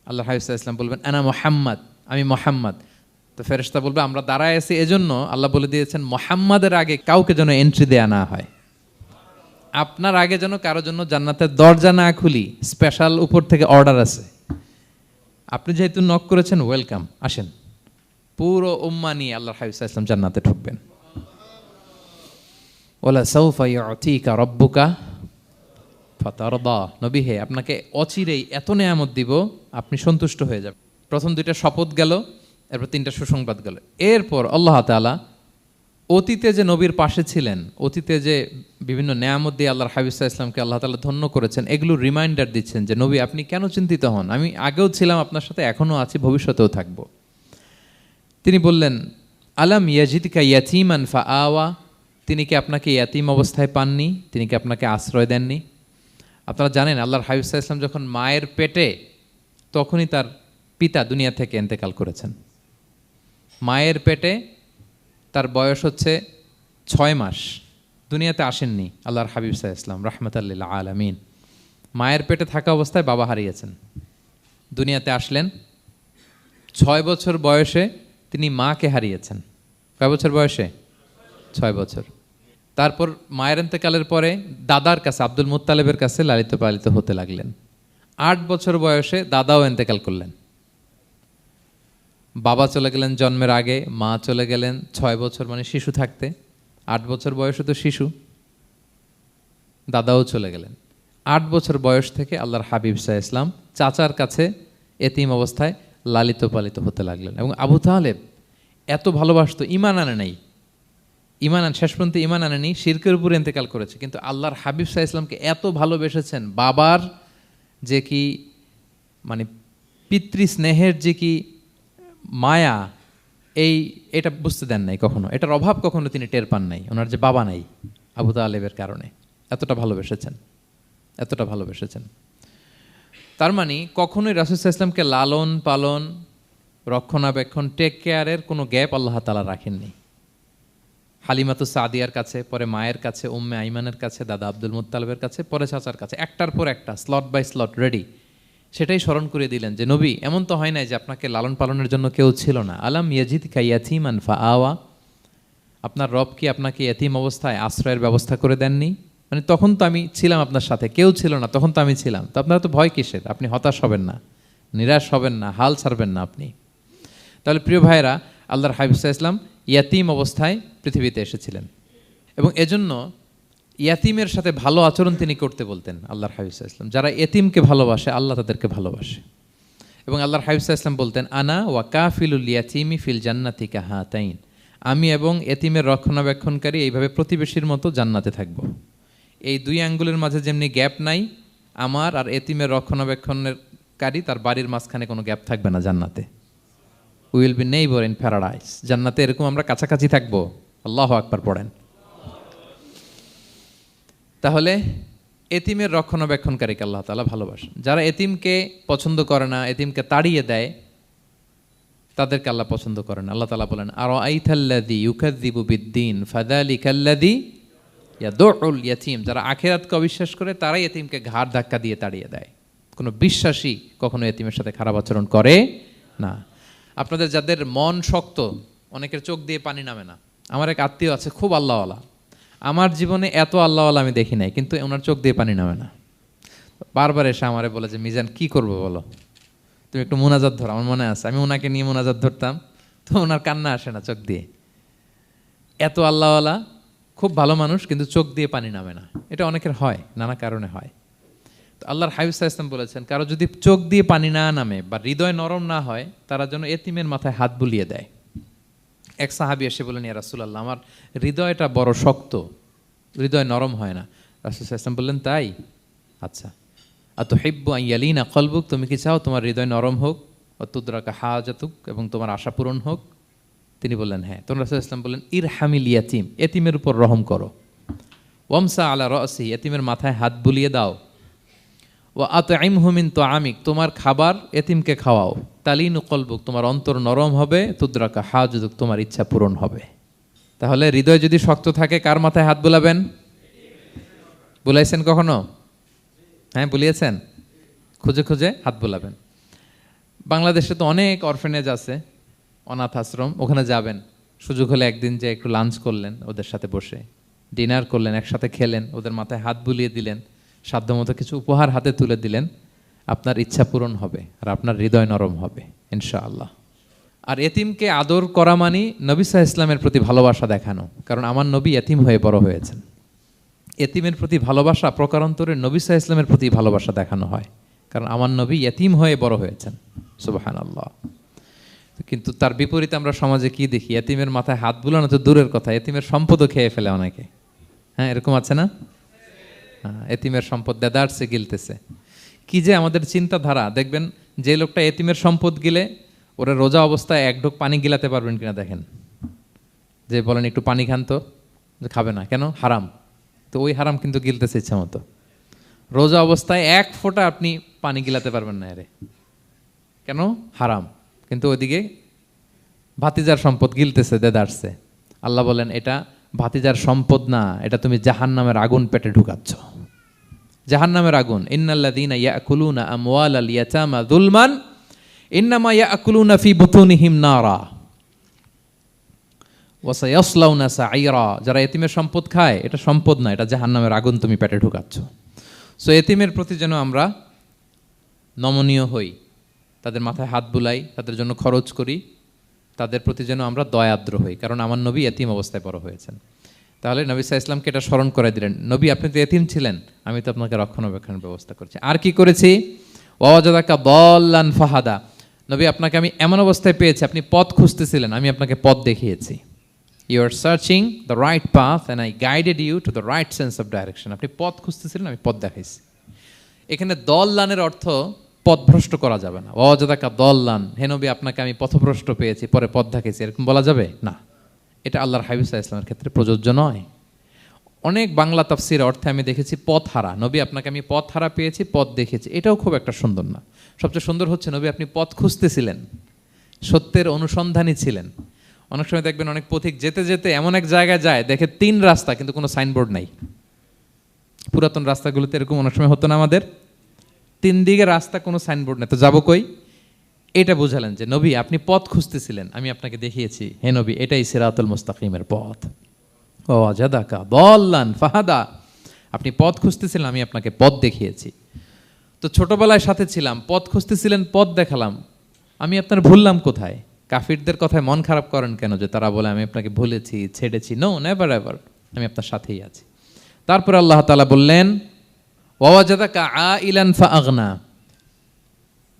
আল্লাহর হাবিব সাল্লাল্লাহু আলাইহি ওয়াসাল্লাম বলবেন, আনা মুহাম্মদ, আমি মুহাম্মদ। তো ফেরেশতা বলবে, আমরা দাঁড়ায় আছি এজন্য আল্লাহ বলে দিয়েছেন মুহাম্মাদের আগে কাউকে যেন এন্ট্রি দেয়া না হয়। আপনার আগে যেন কারো জন্য জান্নাতের দরজা না খুলি, স্পেশাল উপর থেকে অর্ডার আছে। আপনি যেহেতু নক করেছেন, ওয়েলকাম, আসেন। পুরো উম্মাহ নিয়ে আল্লাহর হাবিব সাল্লাল্লাহু আলাইহি ওয়াসাল্লাম জান্নাতে ঢুকবেন। ওয়ালা সাউফা ইউতিকা রাব্বুকা ফাতারদা, নবী হে, আপনাকে অচিরেই এত নেয়ামত দিব, আপনি সন্তুষ্ট হয়ে যাবেন। প্রথম দুইটা শপথ গেল, এরপর তিনটা সুসংবাদ গেল। এরপর আল্লাহ তাআলা অতীতে যে নবীর পাশে ছিলেন, অতীতে যে বিভিন্ন নেয়ামত দিয়ে আল্লাহর হাবিব সাল্লাল্লাহু আলাইহি ওয়াসাল্লামকে আল্লাহ তাআলা ধন্য করেছেন, এগুলো রিমাইন্ডার দিচ্ছেন যে নবী আপনি কেন চিন্তিত হন, আমি আগেও ছিলাম আপনার সাথে, এখনও আছি, ভবিষ্যতেও থাকব। তিনি বললেন, আলাম ইয়াজিদকা ইয়াতীমান ফাআওয়া, তিনি কি আপনাকে ইয়াতীম অবস্থায় পাননি? তিনি কি আপনাকে আশ্রয় দেননি? আপনারা জানেন আল্লাহর হাবিব সাল্লাল্লাহু আলাইহি ওয়াসাল্লাম যখন মায়ের পেটে, তখনই তার পিতা দুনিয়া থেকে ইন্তেকাল করেছেন। মায়ের পেটে তার বয়স হচ্ছে 6 মাস, দুনিয়াতে আসেননি আল্লাহর হাবিব সাল্লাল্লাহু আলাইহি ওয়াসাল্লাম রাহমাতাল লিল আলামিন। মায়ের পেটে থাকা অবস্থায় বাবা হারিয়েছেন, দুনিয়াতে আসলেন 6 বছর বয়সে, তিনি মাকে হারিয়েছেন। কয় বছর বয়সে? 6 বছর। তারপর মায়ের ইন্তেকালের পরে দাদার কাছে, আব্দুল মুত্তালিবের কাছে লালিত পালিত হতে লাগলেন। 8 বছর বয়সে দাদাও ইন্তেকাল করলেন। বাবা চলে গেলেন জন্মের আগে, মা চলে গেলেন 6 বছর মানে শিশু থাকতে। 8 বছর বয়সে তো শিশু, দাদাও চলে গেলেন। 8 বছর বয়স থেকে আল্লাহর হাবিব সাল্লাল্লাহু আলাইহি ওয়াসাল্লাম চাচার কাছে এতিম অবস্থায় লালিত পালিত হতে লাগলেন। এবং আবু তালেব এত ভালোবাসতো, ইমান আনে নাই, শেষ পর্যন্ত ইমান আনেনি, শিরকের উপরে ইন্তেকাল করেছে, কিন্তু আল্লাহর হাবিব সাল্লাল্লাহু আলাইহি ওয়াসাল্লামকে এত ভালোবেসেছেন, বাবার যে কি মানে পিতৃ স্নেহের যে কি মায়া, এটা বুঝতে দেন নাই কখনো, এটার অভাব কখনো তিনি টের পান নাই, ওনার যে বাবা নাই আবু তালেবের কারণে। এতটা ভালোবেসেছেন। তার মানে কখনোই রাসূল সাল্লাল্লাহু আলাইহি ওয়াসাল্লামকে লালন পালন, রক্ষণাবেক্ষণ, টেক কেয়ারের কোনো গ্যাপ আল্লাহ তাআলা রাখেননি। হালিমাতু সাদিয়ার কাছে, পরে মায়ের কাছে, উম্মে আইমানের কাছে, দাদা আব্দুল মুত্তালিবের কাছে, পরে চাচার কাছে, একটার পর একটা, স্লট বাই স্লট রেডি। সেটাই স্মরণ করে দিলেন যে নবী, এমন তো হয় নাই যে আপনাকে লালন পালনের জন্য কেউ ছিল না। আলাম ইয়াজিদকা ইয়াতীমান ফাআওয়া, আপনার রব কি আপনাকে ইয়াতীম অবস্থায় আশ্রয়ের ব্যবস্থা করে দেননি? মানে তখন তো আমি ছিলাম আপনার সাথে, কেউ ছিল না, তখন তো আমি ছিলাম। তো আপনারা তো ভয় কিসের? আপনি হতাশ হবেন না, নিরাশ হবেন না, হাল ছাড়বেন না আপনি। তাহলে প্রিয় ভাইরা, আল্লাহর হাবিব সাল্লাল্লাহু আলাইহি ওয়াসাল্লাম ইয়াতীম অবস্থায় পৃথিবীতে এসেছিলেন এবং এজন্য ইয়াতীমের সাথে ভালো আচরণ তিনি করতে বলতেন আল্লাহর হাবিব সাল্লাল্লাহু আলাইহি ওয়াসাল্লাম। যারা এতিমকে ভালোবাসে, আল্লাহ তাদেরকে ভালোবাসে। এবং আল্লাহর হাবিব সাল্লাল্লাহু আলাইহি ওয়াসাল্লাম বলতেন, আনা ওয়া কাফিলুল ইয়াতীমি ফিল জান্নাতি কাহাতাইন, আমি এবং এতিমের রক্ষণাবেক্ষণকারী এইভাবে প্রতিবেশীর মতো জান্নাতে থাকব। এই দুই আঙ্গুলের মাঝে যেমনি গ্যাপ নাই, আমার আর এতিমের রক্ষণাবেক্ষণকারী তার বাড়ির মাঝখানে কোনো গ্যাপ থাকবে না জান্নাতে। We will be neighbour in paradise, জান্নাতে এরকম আমরা কাছাকাছি থাকবো। আল্লাহু আকবার পড়েন। তাহলে এতিমের রক্ষণাবেক্ষণকারীকে আল্লাহ তাআলা ভালোবাসেন। যারা এতিমকে পছন্দ করে না, এতিমকে তাড়িয়ে দেয়, তাদেরকে আল্লাহ পছন্দ করেন। আল্লাহ তাআলা বলেন, আরাআইতাল্লাযী ইউকাযযিবু বিদ্দীন ফাযালিকাল্লাযী ইয়াদুউল ইয়াতীম, যারা আখিরাতকে অবিশ্বাস করে তারাই এতিমকে ঘাড় ধাক্কা দিয়ে তাড়িয়ে দেয়। কোনো বিশ্বাসী কখনো এতিমের সাথে খারাপ আচরণ করে না। আপনাদের যাদের মন শক্ত, অনেকের চোখ দিয়ে পানি নামে না। আমার এক আত্মীয় আছে, খুব আল্লাহওয়ালা, আমার জীবনে এত আল্লাহওয়ালা আমি দেখি নাই, কিন্তু ওনার চোখ দিয়ে পানি নামে না। বারবার এসে আমারে বলে যে, মিজান কি করবো বলো, তুমি একটু মোনাজাত ধরো। আমার মনে আছে আমি ওনাকে নিয়ে মোনাজাত ধরতাম, তো ওনার কান্না আসে না চোখ দিয়ে। এত আল্লাহওয়ালা, খুব ভালো মানুষ, কিন্তু চোখ দিয়ে পানি নামে না। এটা অনেকের হয়, নানা কারণে হয়। তো আল্লাহর হাবিব সাল্লাল্লাহু আলাইহি ওয়াসাল্লাম বলেছেন, কারো যদি চোখ দিয়ে পানি না নামে বা হৃদয় নরম না হয়, তারা যেন এতিমের মাথায় হাত বুলিয়ে দেয়। এক সাহাবী এসে বলেন, ইয়া রাসূলুল্লাহ, আমার হৃদয়টা বড় শক্ত, হৃদয় নরম হয় না। রাসূল সাল্লাল্লাহু আলাইহি ওয়াসাল্লাম বললেন, তাই? আচ্ছা, আতুহিব্বু আন ইয়ালিনা কলবুক, তুমি কি চাও তোমার হৃদয় নরম হোক, ওয়া তুদরাকা হাজাতুক, এবং তোমার আশা পূরণ হোক? তিনি বললেন হ্যাঁ। তখন রাসূল সাল্লাল্লাহু আলাইহি ওয়াসাল্লাম বললেন, ইরহামিল ইয়াতীম, এতিমের উপর রহম করো। ওয়ামসা আলা রাসি, এতিমের মাথায় হাত বুলিয়ে দাও। ওয়া আতইমহু মিন তুআমিক, তোমার খাবার এতিমকে খাওয়াও। তালিনু কলবুক, তোমার অন্তর নরম হবে। তুদরাকা হাজুদুক, তোমার ইচ্ছা পূরণ হবে। তাহলে হৃদয় যদি শক্ত থাকে কার মাথায় হাত বুলাবেন? বুলাইছেন কখনো? হ্যাঁ, বুলিয়েছেন? খুঁজে খুঁজে হাত বুলাবেন। বাংলাদেশে তো অনেক অরফেনেজ আছে, অনাথ আশ্রম, ওখানে যাবেন। সুযোগ হলে একদিন যে একটু লাঞ্চ করলেন ওদের সাথে বসে, ডিনার করলেন, একসাথে খেলেন, ওদের মাথায় হাত বুলিয়ে দিলেন, সাধ্যমতো কিছু উপহার হাতে তুলে দিলেন, আপনার ইচ্ছা পূরণ হবে আর আপনার হৃদয় নরম হবে ইনশাআল্লাহ। আর এতিমকে আদর করা মানে নবী সাল্লাল্লাহু আলাইহি ওয়াসাল্লামের প্রতি ভালোবাসা দেখানো, কারণ আমার নবী এতিম হয়ে বড় হয়েছেন। এতিমের প্রতি ভালোবাসা প্রকারান্তরে নবী সাল্লাল্লাহু আলাইহি ওয়াসাল্লামের প্রতি ভালোবাসা দেখানো হয়, কারণ আমার নবী এতিম হয়ে বড় হয়েছেন। সুবহানাল্লাহ। কিন্তু তার বিপরীতে আমরা সমাজে কি দেখি? এতিমের মাথায় হাত বুলানো তো দূরের কথা, এতিমের সম্পদও খেয়ে ফেলে অনেকে। হ্যাঁ, এরকম আছে না? এতিমের সম্পদ দেদারসে গিলতেছে। কি যে আমাদের চিন্তাধারা! দেখবেন যে লোকটা এতিমের সম্পদ গিলে, ওরা রোজা অবস্থায় এক ঢোক পানি গিলাতে পারবেন কিনা দেখেন। যে বলেন একটু পানি খান তো, যে খাবে না কেন? হারাম। তো ওই হারাম কিন্তু গিলতেছে ইচ্ছা মতো। রোজা অবস্থায় এক ফোঁটা আপনি পানি গিলাতে পারবেন না এরে, কেন? হারাম। কিন্তু ওইদিকে ভাতিজার সম্পদ গিলতেছে দেদারসে। আল্লাহ বলেন এটা ভাতিজার সম্পদ না, এটা তুমি জাহান্নামের আগুন পেটে ঢুকাচ্ছ। জাহান্নামের আগুন। ইন্নাল্লাযীনা ইয়াকুলুনা আমওয়ালাল ইয়াতামা যুলমান ইন্নামা ইয়াকুলুনা ফি বুতুনিহিম নারা ওয়া সায়াসলাউনা সাঈরা। যারা এতিমের সম্পদ খায়, এটা সম্পদ না, এটা জাহান্নামের আগুন তুমি পেটে ঢুকাচ্ছ। সো এতিমের প্রতি যেন আমরা নমনীয় হই, তাদের মাথায় হাত বুলাই, তাদের জন্য খরচ করি, তাদের প্রতি যেন আমরা দয়াদ্র হই, কারণ আমার নবী এতিম অবস্থায় বড় হয়েছেন। তাহলে নবী সাল্লাল্লাহু আলাইহি ওয়াসাল্লামকে এটা স্মরণ করে দিলেন, নবী আপনি তো এতিম ছিলেন, আমি তো আপনাকে রক্ষণাবেক্ষণের ব্যবস্থা করছি। আর কি করেছি? ওয়াজাদাকা দাল্লান ফাহাদা, নবী আপনাকে আমি এমন অবস্থায় পেয়েছি, আপনি পথ খুঁজতেছিলেন, আমি আপনাকে পথ দেখিয়েছি। You are searching the right path and I guided you to the right sense of direction. আপনি পথ খুঁজতেছিলেন, আমি পথ দেখাইছি। এখানে দল্লানের অর্থ পথভ্রষ্ট করা যাবে না। ওয়াজাদাকা দল্লান, হে নবী আপনাকে আমি পথভ্রষ্ট পেয়েছি, পরে পথ দেখাইছি, এরকম বলা যাবে না। এটা আল্লাহর হাবিব সাল্লাল্লাহু আলাইহি ওয়াসাল্লামের ক্ষেত্রে প্রযোজ্য নয়। অনেক বাংলা তাফসীর অর্থে আমি দেখেছি পথ হারা, নবী আপনাকে আমি পথ হারা পেয়েছি, পথ দেখেছি, এটাও খুব একটা সুন্দর না। সবচেয়ে সুন্দর হচ্ছে নবী আপনি পথ খুঁজতেছিলেন, সত্যের অনুসন্ধানী ছিলেন। অনেক সময় দেখবেন অনেক পথিক যেতে যেতে এমন এক জায়গায় যায়, দেখে 3 রাস্তা কিন্তু কোনো সাইনবোর্ড নাই। পুরাতন রাস্তাগুলোতে এরকম অনেক সময় হতো না আমাদের, 3 দিকে রাস্তা, কোনো সাইনবোর্ড নেই, তো যাবো কই? এটা বুঝালেন যে নবী আপনি পথ খুঁজতেছিলেন, আমি আপনাকে দেখিয়েছি, হে নবী এটাই সিরাতুল মুস্তাকিমের পথ। ওয়াজাদাকা দাল্লান ফাহাদা, আপনি পথ খুঁজতেছিলেন, আমি আপনাকে পথ দেখিয়েছি। তো ছোটবেলায় সাথে ছিলাম, পথ খুঁজতেছিলেন, পথ দেখালাম, আমি আপনার ভুললাম কোথায়? কাফিরদের কথায় মন খারাপ করেন কেন যে তারা বলে আমি আপনাকে ভুলেছি, ছেড়েছি? নো, নেভার এভার, আমি আপনার সাথেই আছি। তারপর আল্লাহ তাআলা বললেন ওয়াজাদাকা আইলান ফাআগনা,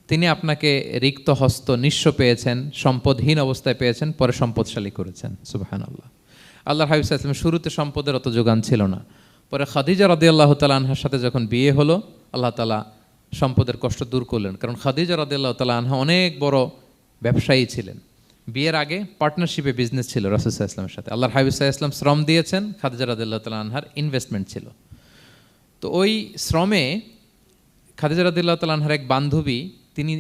তিনি আপনাকে রিক্ত হস্ত, নিঃস্ব পেয়েছেন, সম্পদহীন অবস্থায় পেয়েছেন, পরে সম্পদশালী করেছেন। সুবহানাল্লাহ। আল্লাহর হাবিব সাল্লাল্লাহু আলাইহি ওয়াসাল্লাম শুরুতে সম্পদের অত যোগান ছিল না, পরে খাদিজা রাদিয়াল্লাহু তাআলা আনহার সাথে যখন বিয়ে হলো, আল্লাহ তাআলা সম্পদের কষ্ট দূর করলেন, কারণ খাদিজা রাদিয়াল্লাহু তাআলা আনহা অনেক বড় ব্যবসায়ী ছিলেন। বিয়ের আগে পার্টনারশিপে বিজনেস ছিল রাসূল সাল্লাল্লাহু আলাইহি ওয়াসাল্লামের সাথে। আল্লাহর হাবিব সাল্লাল্লাহু আলাইহি ওয়াসাল্লাম শ্রম দিয়েছেন, খাদিজা রাদিয়াল্লাহু তাআলা আনহার ইনভেস্টমেন্ট ছিল। তো ওই শ্রমে খাদিজা রাদিয়াল্লাহু তাআলা আনহার এক বান্ধবী, তিনি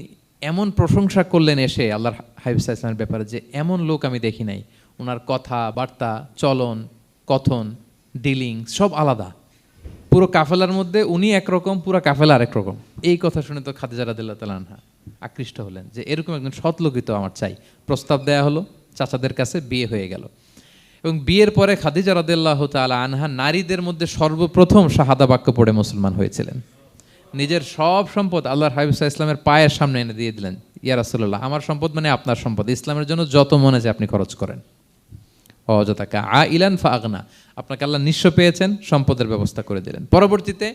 এমন প্রশংসা করলেন এসে আল্লাহর হাবিব সাল্লাল্লাহু আলাইহি ওয়াসাল্লামের ব্যাপারে যে এমন লোক আমি দেখি নাই, ওনার কথা বার্তা, চলন, কথন, ডিলিং সব আলাদা। পুরো কাফেলার মধ্যে উনি একরকম, পুরো কাফেলা আরেক রকম। এই কথা শুনে তো খাদিজা রাদিয়াল্লাহু তাআলা আনহা আকৃষ্ট হলেন যে এরকম একজন সৎ লোকই তো আমার চাই। প্রস্তাব দেয়া হলো, চাচাদের কাছে বিয়ে হয়ে গেল। এবং বিয়ের পরে খাদিজা রাদিয়াল্লাহু তাআলা আনহা নারীদের মধ্যে সর্বপ্রথম শাহাদা বাক্য পড়ে মুসলমান হয়েছিলেন। নিজের সব সম্পদ আল্লাহর হাবিব সাল্লাল্লাহু আলাইহি ওয়াসাল্লামের পায়ের সামনে এনে দিয়ে দিলেন, ইয়া রাসূলুল্লাহ আমার সম্পদ মানে আপনার সম্পদ, ইসলামের জন্য যত মনে চায় আপনি খরচ করেন। ওয়াজাদাকা আইলান ফাআগনা, আপনাকে আল্লাহ নিঃস্ব পেয়েছেন, সম্পদের ব্যবস্থা করে দিলেন। পরবর্তীতে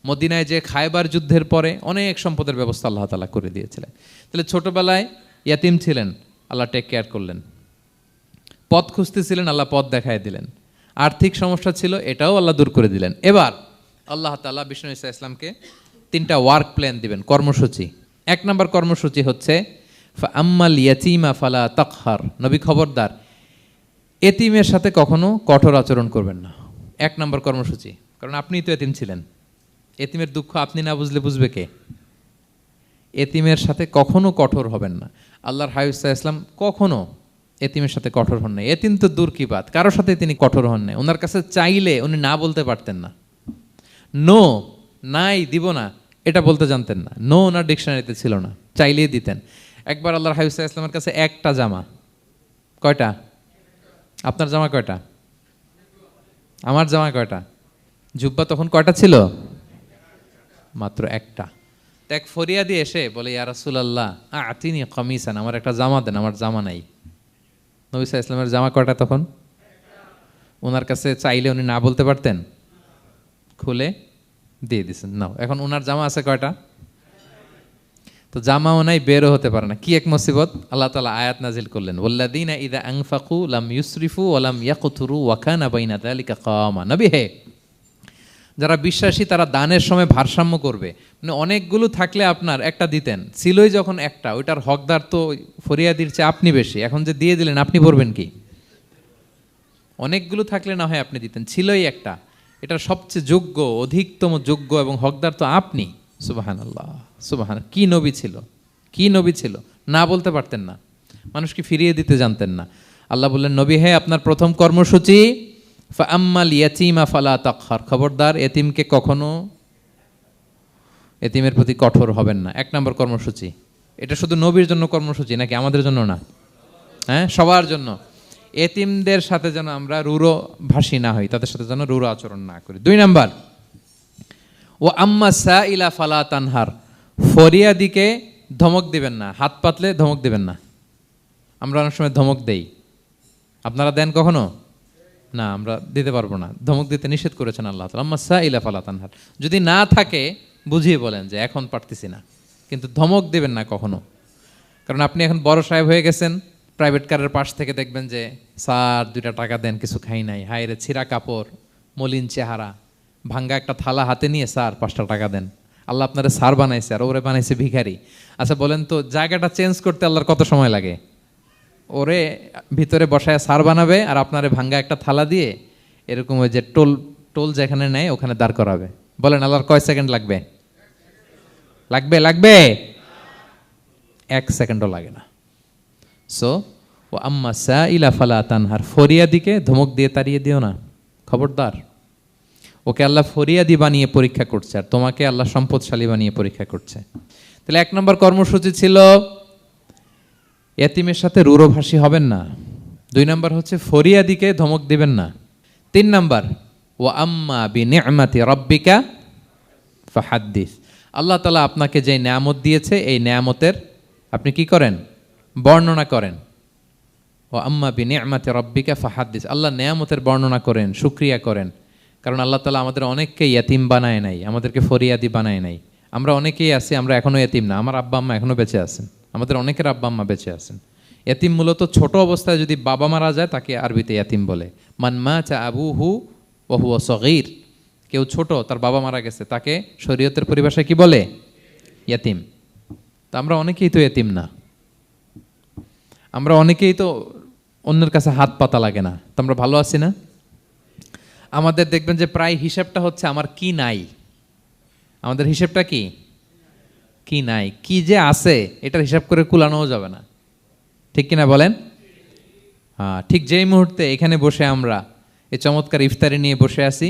মদিনায় যে খায়বার যুদ্ধের পরে অনেক সম্পদের ব্যবস্থা আল্লাহ তাআলা করে দিয়েছিলেন। তাহলে ছোটবেলায় ইয়াতিম ছিলেন, আল্লাহ টেক কেয়ার করলেন। পথ খুঁজতেছিলেন, আল্লাহ পথ দেখায় দিলেন। আর্থিক সমস্যা ছিল, এটাও আল্লাহ দূর করে দিলেন। এবার আল্লাহ তাআলা বিষ্ণু ঈসা ইসলামকে 3টা ওয়ার্ক প্ল্যান দিবেন, কর্মসূচি। 1 নম্বর কর্মসূচি হচ্ছে ফাআম্মাল ইয়াতীমা ফালা তাকহার, নবী খবরদার এতিমের সাথে কখনো কঠোর আচরণ করবেন না। এক নম্বর কর্মসূচি, কারণ আপনিই তো এতিম ছিলেন। এতিমের দুঃখ আপনি না বুঝলে বুঝবে কে? এতিমের সাথে কখনো কঠোর হবেন না। আল্লাহর হাবিব সাল্লাল্লাহু আলাইহি ওয়াসাল্লাম কখনো এতিমের সাথে কঠোর হন নাই। এতিম তো দূর কি বাত, কারোর সাথে তিনি কঠোর হন নাই। ওনার কাছে চাইলে উনি না বলতে পারতেন না। নো, নাই, দিব না, এটা বলতে জানতেন না। নো ওনার ডিকশনারিতে ছিল না, চাইলেই দিতেন। একবার আল্লাহর হাবিব সাল্লাল্লাহু আলাইহি ওয়াসাল্লামের কাছে একটা জামা, কয়টা? আপনার জামা কয়টা? আমার জামা কয়টা? জুব্বা তখন কয়টা ছিল? মাত্র একটা। এক ফরিয়াদি এসে বলে, ইয়া রাসূলুল্লাহ আতিনি কামিসান, আমার একটা জামা দেন, আমার জামা নাই। নবী সাল্লাল্লাহু আলাইহি ওয়াসাল্লামের জামা কয়টা তখন? ওনার কাছে চাইলে উনি না বলতে পারতেন? খুলে দিয়ে দিছেন, নাও। এখন ওনার জামা আছে কয়টা? তো জামাও নাই, বেরও হতে পারে না। কি এক মুসিবত! আল্লাহ তাআলা আয়াত নাজিল করলেন, ওয়াল্লাযীনা ইযা আনফাকু লাম ইউসরিফু ওয়া লাম ইয়াকতুরু ওয়া কানা বাইনা যালিকা কাওয়ামা। নবী হে, যারা বিশ্বাসী তারা দানের সময় ভারসাম্য করবে। মানে অনেকগুলো থাকলে আপনার একটা দিতেন, ছিলই যখন একটা, ওইটার হকদার তো ফরিয়াদির চেয়ে আপনি বেশি। এখন যে দিয়ে দিলেন, আপনি পড়বেন কি? অনেকগুলো থাকলে না হয় আপনি দিতেন, ছিলই একটা, এটার সবচেয়ে যোগ্য, অধিকতম যোগ্য এবং হকদার তো আপনি। সুবহানাল্লাহ, সুবহান। কি নবী ছিল, কি নবী ছিল! না বলতে পারতেন না, মানুষকে ফিরিয়ে দিতে জানতেন না। আল্লাহ বললেন, নবী হে, আপনার প্রথম কর্মসূচি ফাআম্মাল ইয়াতীমা ফালা তাকহার, খবরদার এতিমকে কখনো, এতিমের প্রতি কঠোর হবেন না। এক নম্বর কর্মসূচি। এটা শুধু নবীর জন্য কর্মসূচি নাকি আমাদের জন্য না? হ্যাঁ, সবার জন্য। এতিমদের সাথে যেন আমরা রূঢ় ভাষী না হই, তাদের সাথে যেন রূঢ় আচরণ না করি। 2 নাম্বার, ও আম্মা সাইলা ফালা তানহার, ফরিয়াদিকে ধমক দিবেন না, হাত পাতলে ধমক দিবেন না। আমরা অনেক সময় ধমক দেই, আপনারা দেন কখনো? না, আমরা দিতে পারবো না, ধমক দিতে নিষেধ করেছেন আল্লাহ তাআলা। আম্মা সাইলা ফালা তানহার, যদি না থাকে বুঝিয়ে বলেন যে এখন পারতেছি না, কিন্তু ধমক দিবেন না কখনো। কারণ আপনি এখন বড় সাহেব হয়ে গেছেন, প্রাইভেট কারের পাশ থেকে দেখবেন যে স্যার 2টা টাকা দেন, কিছু খাই নাই, হায় রে, ছিঁড়া কাপড়, মলিন চেহারা, ভাঙ্গা একটা থালা হাতে নিয়ে, স্যার 5টা টাকা দেন। আল্লাহ আপনারে স্যার বানাইছে আর ওরে বানাইছে ভিখারি। আচ্ছা বলেন তো, জায়গাটা চেঞ্জ করতে আল্লাহর কত সময় লাগে? ওরে ভিতরে বসায় স্যার বানাবে আর আপনারে ভাঙ্গা একটা থালা দিয়ে এরকম ওই যে টোল টোল যেখানে নেয় ওখানে দাঁড় করাবে। বলেন আল্লাহর কয় সেকেন্ড লাগবে? লাগবে? লাগবে? 1 সেকেন্ডও লাগে না। সো ও আম্মা সাইলা ফালা তানহার, ফরিয়াদিকে ধমক দিয়ে তাড়িয়ে দিও না, খবরদার। ওকে আল্লাহ ফরিয়াদি বানিয়ে পরীক্ষা করছে, আর তোমাকে আল্লাহ সম্পদশালী বানিয়ে পরীক্ষা করছে। তাহলে 1 নম্বর কর্মসূচি ছিল এতিমের সাথে রূঢ়ভাষী হবেন না। 2 নম্বর হচ্ছে ফরিয়াদিকে ধমক দিবেন না। 3 নম্বর, ও আম্মা বিনিআমাতি রাব্বিকা ফাহাদ্দিস, আল্লাহ তাআলা আপনাকে যে নেয়ামত দিয়েছে এই নেয়ামতের আপনি কি করেন? বর্ণনা করেন। ও আম্মা বিনিআমাতি রাব্বিকা ফাহাদ্দিস, আল্লাহ নেয়ামতের বর্ণনা করেন, শুকরিয়া করেন। কারণ আল্লাহ তাআলা আমাদের অনেককে ইয়াতিম বানায় নাই, আমাদেরকে ফরিয়াদি বানায় নাই। আমরা অনেকেই আছি, আমরা এখনো ইয়াতিম না, আমার আব্বা আম্মা এখনো বেঁচে আছেন, আমাদের অনেকের আব্বা আম্মা বেঁচে আছেন। ইয়াতিম মূলত ছোট অবস্থায় যদি বাবা মারা যায় তাকে আরবিতে ইয়াতিম বলে। মান মাতা আবুহু ওয়া হুয়া সগীর, কেউ ছোট, তার বাবা মারা গেছে, তাকে শরীয়তের পরিভাষায় কি বলে? ইয়াতিম। তা আমরা অনেকেই তো ইয়াতিম না, আমরা অনেকেই তো অন্যের কাছে হাত পাতা লাগে না, তো আমরা ভালো আছি না? আমাদের দেখবেন যে প্রায় হিসাবটা হচ্ছে আমার কি নাই, আমাদের হিসাবটা কি? কি নাই, কি যে আছে এটার হিসাব করে কুলানোও যাবে না, ঠিক কিনা বলেন? হ্যাঁ, ঠিক যেই মুহূর্তে এখানে বসে আমরা এই চমৎকার ইফতারি নিয়ে বসে আছি,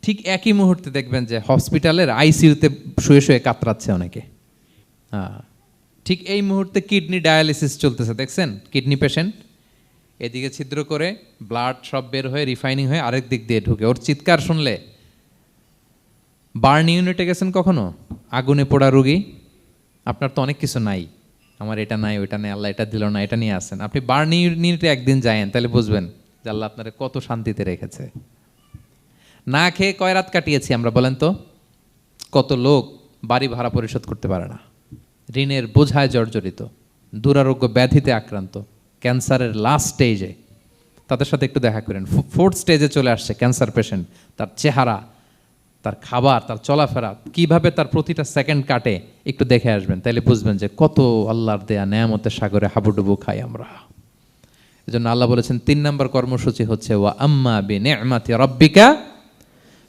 ঠিক একই মুহূর্তে দেখবেন যে হসপিটালের আইসিইউতে শুয়ে শুয়ে কাতরাচ্ছে অনেকে। হ্যাঁ, ঠিক এই মুহূর্তে কিডনি ডায়ালিসিস চলতেছে, দেখছেন? কিডনি পেশেন্ট এদিকে ছিদ্র করে ব্লাড সব বের হয়ে রিফাইনিং হয়ে আরেক দিক দিয়ে ঢুকে, ওর চিৎকার শুনলে। বার্ন ইউনিটে গেছেন কখনো? আগুনে পোড়া রুগী, আপনার তো অনেক কিছু নাই, আমার এটা নাই, ওইটা নেই, আল্লাহ এটা দিল না, এটা নিয়ে আসেন। আপনি বার্ন ইউনিটে একদিন যায়েন, তাহলে বুঝবেন যে আল্লাহ আপনারে কত শান্তিতে রেখেছে। না খেয়ে কয় রাত কাটিয়েছি আমরা, বলেন তো? কত লোক বাড়ি ভাড়া পরিশোধ করতে পারে না, ঋণের বোঝায় জর্জরিত, দুরারোগ্য ব্যাধিতে আক্রান্ত, ক্যান্সারের লাস্ট স্টেজে। তাদের সাথে একটু দেখা করেন, 4th স্টেজে চলে আসছে ক্যান্সার পেশেন্ট। তার চেহারা, তার খাবার, তার চলাফেরা, কিভাবে তার প্রতিটা সেকেন্ড কাটে, একটু দেখে আসবেন, তাইলে বুঝবেন যে কত আল্লাহর দেয়া নেয়ামতের সাগরে হাবুডুবু খাই আমরা। এজন্য আল্লাহ বলেছেন 3 নম্বর কর্মসূচি হচ্ছে ওয়া আম্মা বিনি'মাতি রাব্বিকা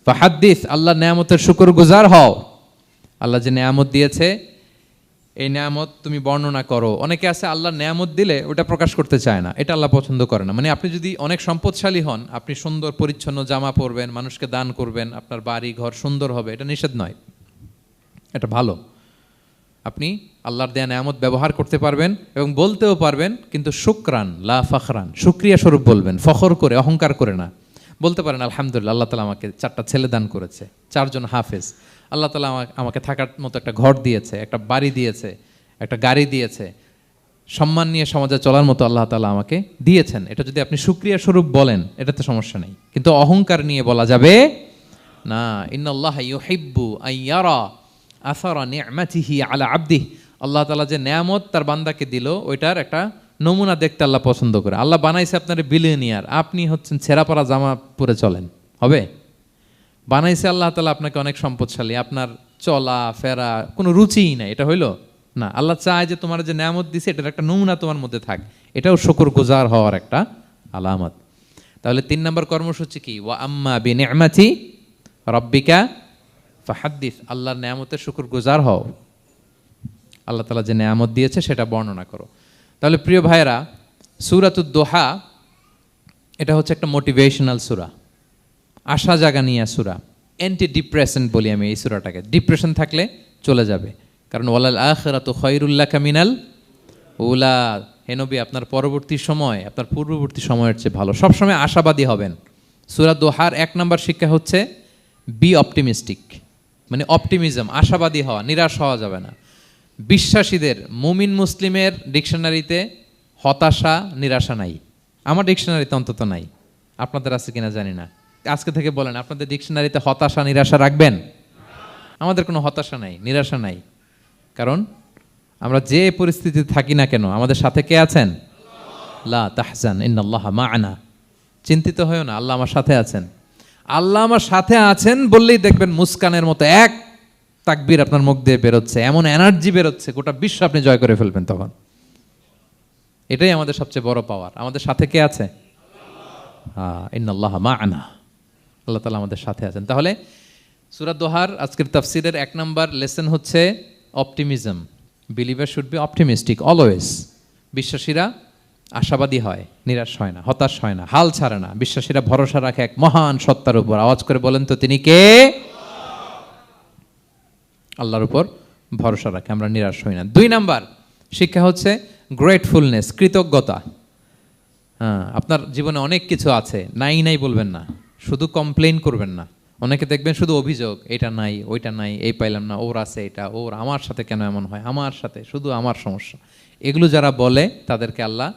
ফাহাদ্দিস, আল্লাহ নেয়ামতের শুকরগুজার হও। আল্লাহ যে নেয়ামত দিয়েছে এই নেয়ামত তুমি বর্ণনা করো। অনেকে আছে আল্লাহ নেয়ামত দিলে ওটা প্রকাশ করতে চায় না, এটা আল্লাহ পছন্দ করে না। মানে আপনি যদি অনেক সম্পদশালী হন, আপনি সুন্দর পরিচ্ছন্ন জামা পরবেন, মানুষকে দান করবেন, আপনার বাড়ি ঘর সুন্দর হবে, এটা নিষেধ নয়, এটা ভালো। আপনি আল্লাহর দেয়া নেয়ামত ব্যবহার করতে পারবেন এবং বলতেও পারবেন, কিন্তু শুকরান লা ফখরান, শুকরিয়া স্বরূপ বলবেন, ফখর করে অহংকার করে না। বলতে পারেন আলহামদুলিল্লাহ, আল্লাহ তাআলা আমাকে 4টা ছেলে দান করেছে, 4 জন হাফেজ, আল্লাহ তাআলা আমাকে থাকার মতো একটা ঘর দিয়েছে, একটা বাড়ি দিয়েছে, একটা গাড়ি দিয়েছে, সম্মান নিয়ে সমাজে চলার মতো আল্লাহ তাআলা আমাকে দিয়েছেন। এটা যদি আপনি শুকরিয়া স্বরূপ বলেন, এটাতে সমস্যা নেই, কিন্তু অহংকার নিয়ে বলা যাবে না। ইন্নাল্লাহা ইউহিব্বু আইয়ারা আসারা নি'মাতিহি আলা আবদিহি, আল্লাহ তাআলা যে নেয়ামত তার বান্দাকে দিল ওইটার একটা নমুনা দেখতে আল্লাহ পছন্দ করে। আল্লাহ বানাইছে আপনার বিলিয়নিয়ার, আপনি হচ্ছেন ছেঁড়া পরা জামা পরে চলেন, হবে? বানাইছে আল্লাহ তাআলা আপনাকে অনেক সম্পদশালী, আপনার চলা ফেরা কোনো রুচিই নাই, এটা হইল না। আল্লাহ চায় যে তোমার যে নেয়ামত দিছে এটার একটা নমুনা তোমার মধ্যে থাক, এটাও শুকরগুজার হওয়ার একটা আলামত। তাহলে 3 নম্বর কর্মসূচি কি? ওয়া আম্মা বিনি'মাতি রাব্বিকা ফাহাদ্দিস, আল্লাহর নেয়ামতের শুকরগুজার হও, আল্লাহ তাআলা যে নেয়ামত দিয়েছে সেটা বর্ণনা করো। তাহলে প্রিয় ভাইয়েরা, সূরাতুদ দোহা এটা হচ্ছে একটা মোটিভেশনাল সূরা, আশা জাগানিয়া সূরা, অ্যান্টি ডিপ্রেশন বলি আমি এই সূরাটাকে। ডিপ্রেশন থাকলে চলে যাবে, কারণ ওয়ালাল আখিরাতু খায়রুল লাকা মিনাল উলা, হে নবী আপনার পরবর্তী সময় আপনার পূর্ববর্তী সময়ের চেয়ে ভালো। সবসময় আশাবাদী হবেন। সূরা দোহার 1 নম্বর শিক্ষা হচ্ছে বি অপটিমিস্টিক, মানে অপটিমিজম, আশাবাদী হওয়া, নিরাশ হওয়া যাবে না। বিশ্বাসীদের, মুমিন মুসলিমের ডিকশনারিতে হতাশা নিরাশা নাই, আমার ডিকশনারিতে অন্তত নাই, আপনাদের আছে কিনা জানি না। আজকে থেকে বলেন আপনাদের ডিকশনারিতে হতাশা নিরাশা রাখবেন? আমাদের কোনো হতাশা নাই, নিরাশা নাই, কারণ আমরা যে পরিস্থিতিতে থাকি না কেন আমাদের সাথে কে আছেন? লা তাহজান ইন্নাল্লাহা মা'ানা, চিন্তিত হয়ো না, আল্লাহ আমার সাথে আছেন। আল্লাহ আমার সাথে আছেন বললেই দেখবেন মুস্কানের মতো এক তাকবীর আপনার মুখ দিয়ে বেরোচ্ছে, এমন এনার্জি বেরোচ্ছে, গোটা বিশ্ব আপনি জয় করে ফেলবেন তখন। এটাই আমাদের সবচেয়ে বড় পাওয়ার। আমাদের সাথে কে আছে? ইন্নাল্লাহা মা'ানা, আল্লাহ তাআলা আমাদের সাথে আছেন। তাহলে সূরা দোহার আজকের তাফসীরের 1 নম্বর লেসন হচ্ছে optimism. Believer should be optimistic always. বিশ্বাসীরা আশাবাদী হয়, নিরাশ হয় না, হতাশ হয় না, হাল ছাড়ে না। বিশ্বাসীরা ভরসা রাখে এক মহান সত্তার উপর। আওয়াজ করে বলেন তো তিনি কে? আল্লাহর উপর ভরসা রাখে, আমরা নিরাশ হই না। 2 নাম্বার শিক্ষা হচ্ছে গ্রেটফুলনেস, কৃতজ্ঞতা। আপনার জীবনে অনেক কিছু আছে, নাই নাই বলবেন না, শুধু কমপ্লেইন করবেন না। অনেকে দেখবেন শুধু অভিযোগ, এটা নাই ওইটা নাই, এই পাইলাম না, ওর আছে এটা, ওর, আমার সাথে কেন এমন হয়, আমার সাথে শুধু আমার সমস্যা। এগুলো যারা বলে তাদেরকে আল্লাহ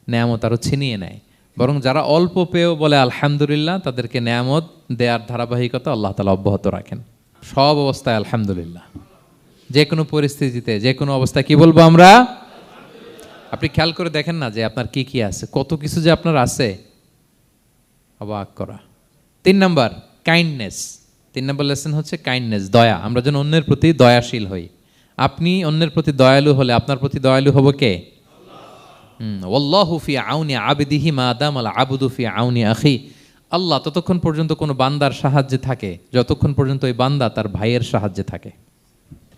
নেয়ামত আরও ছিনিয়ে নেয়। বরং যারা অল্প পেয়েও বলে আলহামদুলিল্লাহ, তাদেরকে নেয়ামত দেওয়ার ধারাবাহিকতা আল্লাহ তাআলা অব্যাহত রাখেন। সব অবস্থায় আলহামদুলিল্লাহ, যে কোনো পরিস্থিতিতে, যে কোনো অবস্থায় কি বলবো আমরা? আপনি খেয়াল করে দেখেন না যে আপনার কি কি আছে, কত কিছু যে আপনার আছে, অবাক করা। 3 নাম্বার কাইন্ডনেস। 3 নম্বর লেসন হচ্ছে কাইন্ডনেস, দয়া। আমরা যেন অন্যের প্রতি দয়াশীল হই। আপনি অন্যের প্রতি দয়ালু হলে আপনার প্রতি দয়ালু হবো কে? ওয়াল্লাহু ফি আউনি আবদিহি মা দামাল আবদু ফি আউনি আখি। আল্লাহ ততক্ষণ পর্যন্ত কোনো বান্দার সাহায্যে থাকে যতক্ষণ পর্যন্ত ওই বান্দা তার ভাইয়ের সাহায্যে থাকে।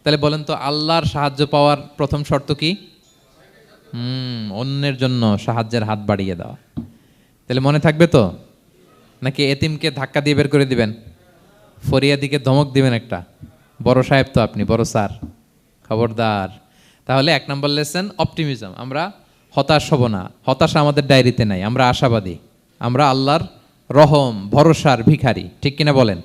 তাহলে বলেন তো, আল্লাহর সাহায্য পাওয়ার প্রথম শর্ত কি? অন্যের জন্য সাহায্যের হাত বাড়িয়ে দেওয়া। তাহলে মনে থাকবে তো? নাকি এতিমকে ধাক্কা দিয়ে বের করে দিবেন? ফরিয়াদিকে ধমক দিবেন একটা? বড় সাহেব তো আপনি, বড় স্যার, খবরদার। তাহলে 1 নম্বর লেসন অপটিমিজম। আমরা হতাশ হব না, হতাশা আমাদের ডায়েরিতে নাই, আমরা আশাবাদী, আমরা আল্লাহর রহম ভরসার ভিখারি, ঠিক কিনা বলেন?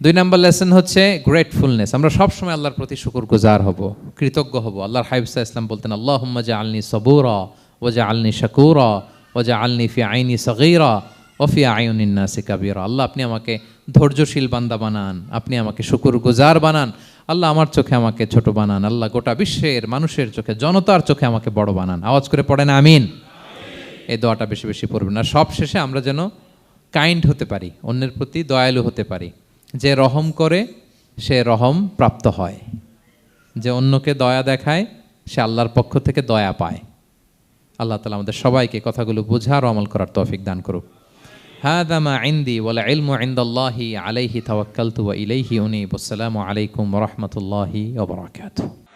2 নম্বর লেসন হচ্ছে গ্রেটফুলনেস। আমরা সবসময় আল্লাহর প্রতি শুকরগুজার হব, কৃতজ্ঞ হব। আল্লাহর হাবিব সাল্লাল্লাহু আলাইহি ওয়াসাল্লাম বলতেন, আল্লাহুম্মা জাআলনি সাবুরা ওয়া জাআলনি শাকুরা ওয়া জাআলনি ফি আইনি সগীরা ওয়া ফি আয়ুনিন নাসি কাবীরা। আল্লাহ আপনি আমাকে ধৈর্যশীল বান্দা বানান, আপনি আমাকে শুকরগুজার বানান। আল্লাহ আমার চোখে আমাকে ছোট বানান, আল্লাহ গোটা বিশ্বের মানুষের চোখে, জনতার চোখে আমাকে বড় বানান। আওয়াজ করে পড়েন আমিন। এই দোয়াটা বেশি বেশি পড়বেন। আর সব শেষে আমরা যেন কাইন্ড হতে পারি, অন্যের প্রতি দয়ালু হতে পারি। যে রহম করে সে রহম প্রাপ্ত হয়, যে অন্যকে দয়া দেখায় সে আল্লাহর পক্ষ থেকে দয়া পায়। আল্লাহ তাআলা আমাদের সবাইকে কথাগুলো বোঝার ও আমল করার তৌফিক দান করুক। হাযা মা ইনদি ওয়াল ইলমু ইনদাল্লাহি আলাইহি তাওয়াক্কালতু ওয়া ইলাইহি উনীব। আসসালামু আলাইকুম ওয়া রাহমাতুল্লাহি ওয়া বারাকাতুহু।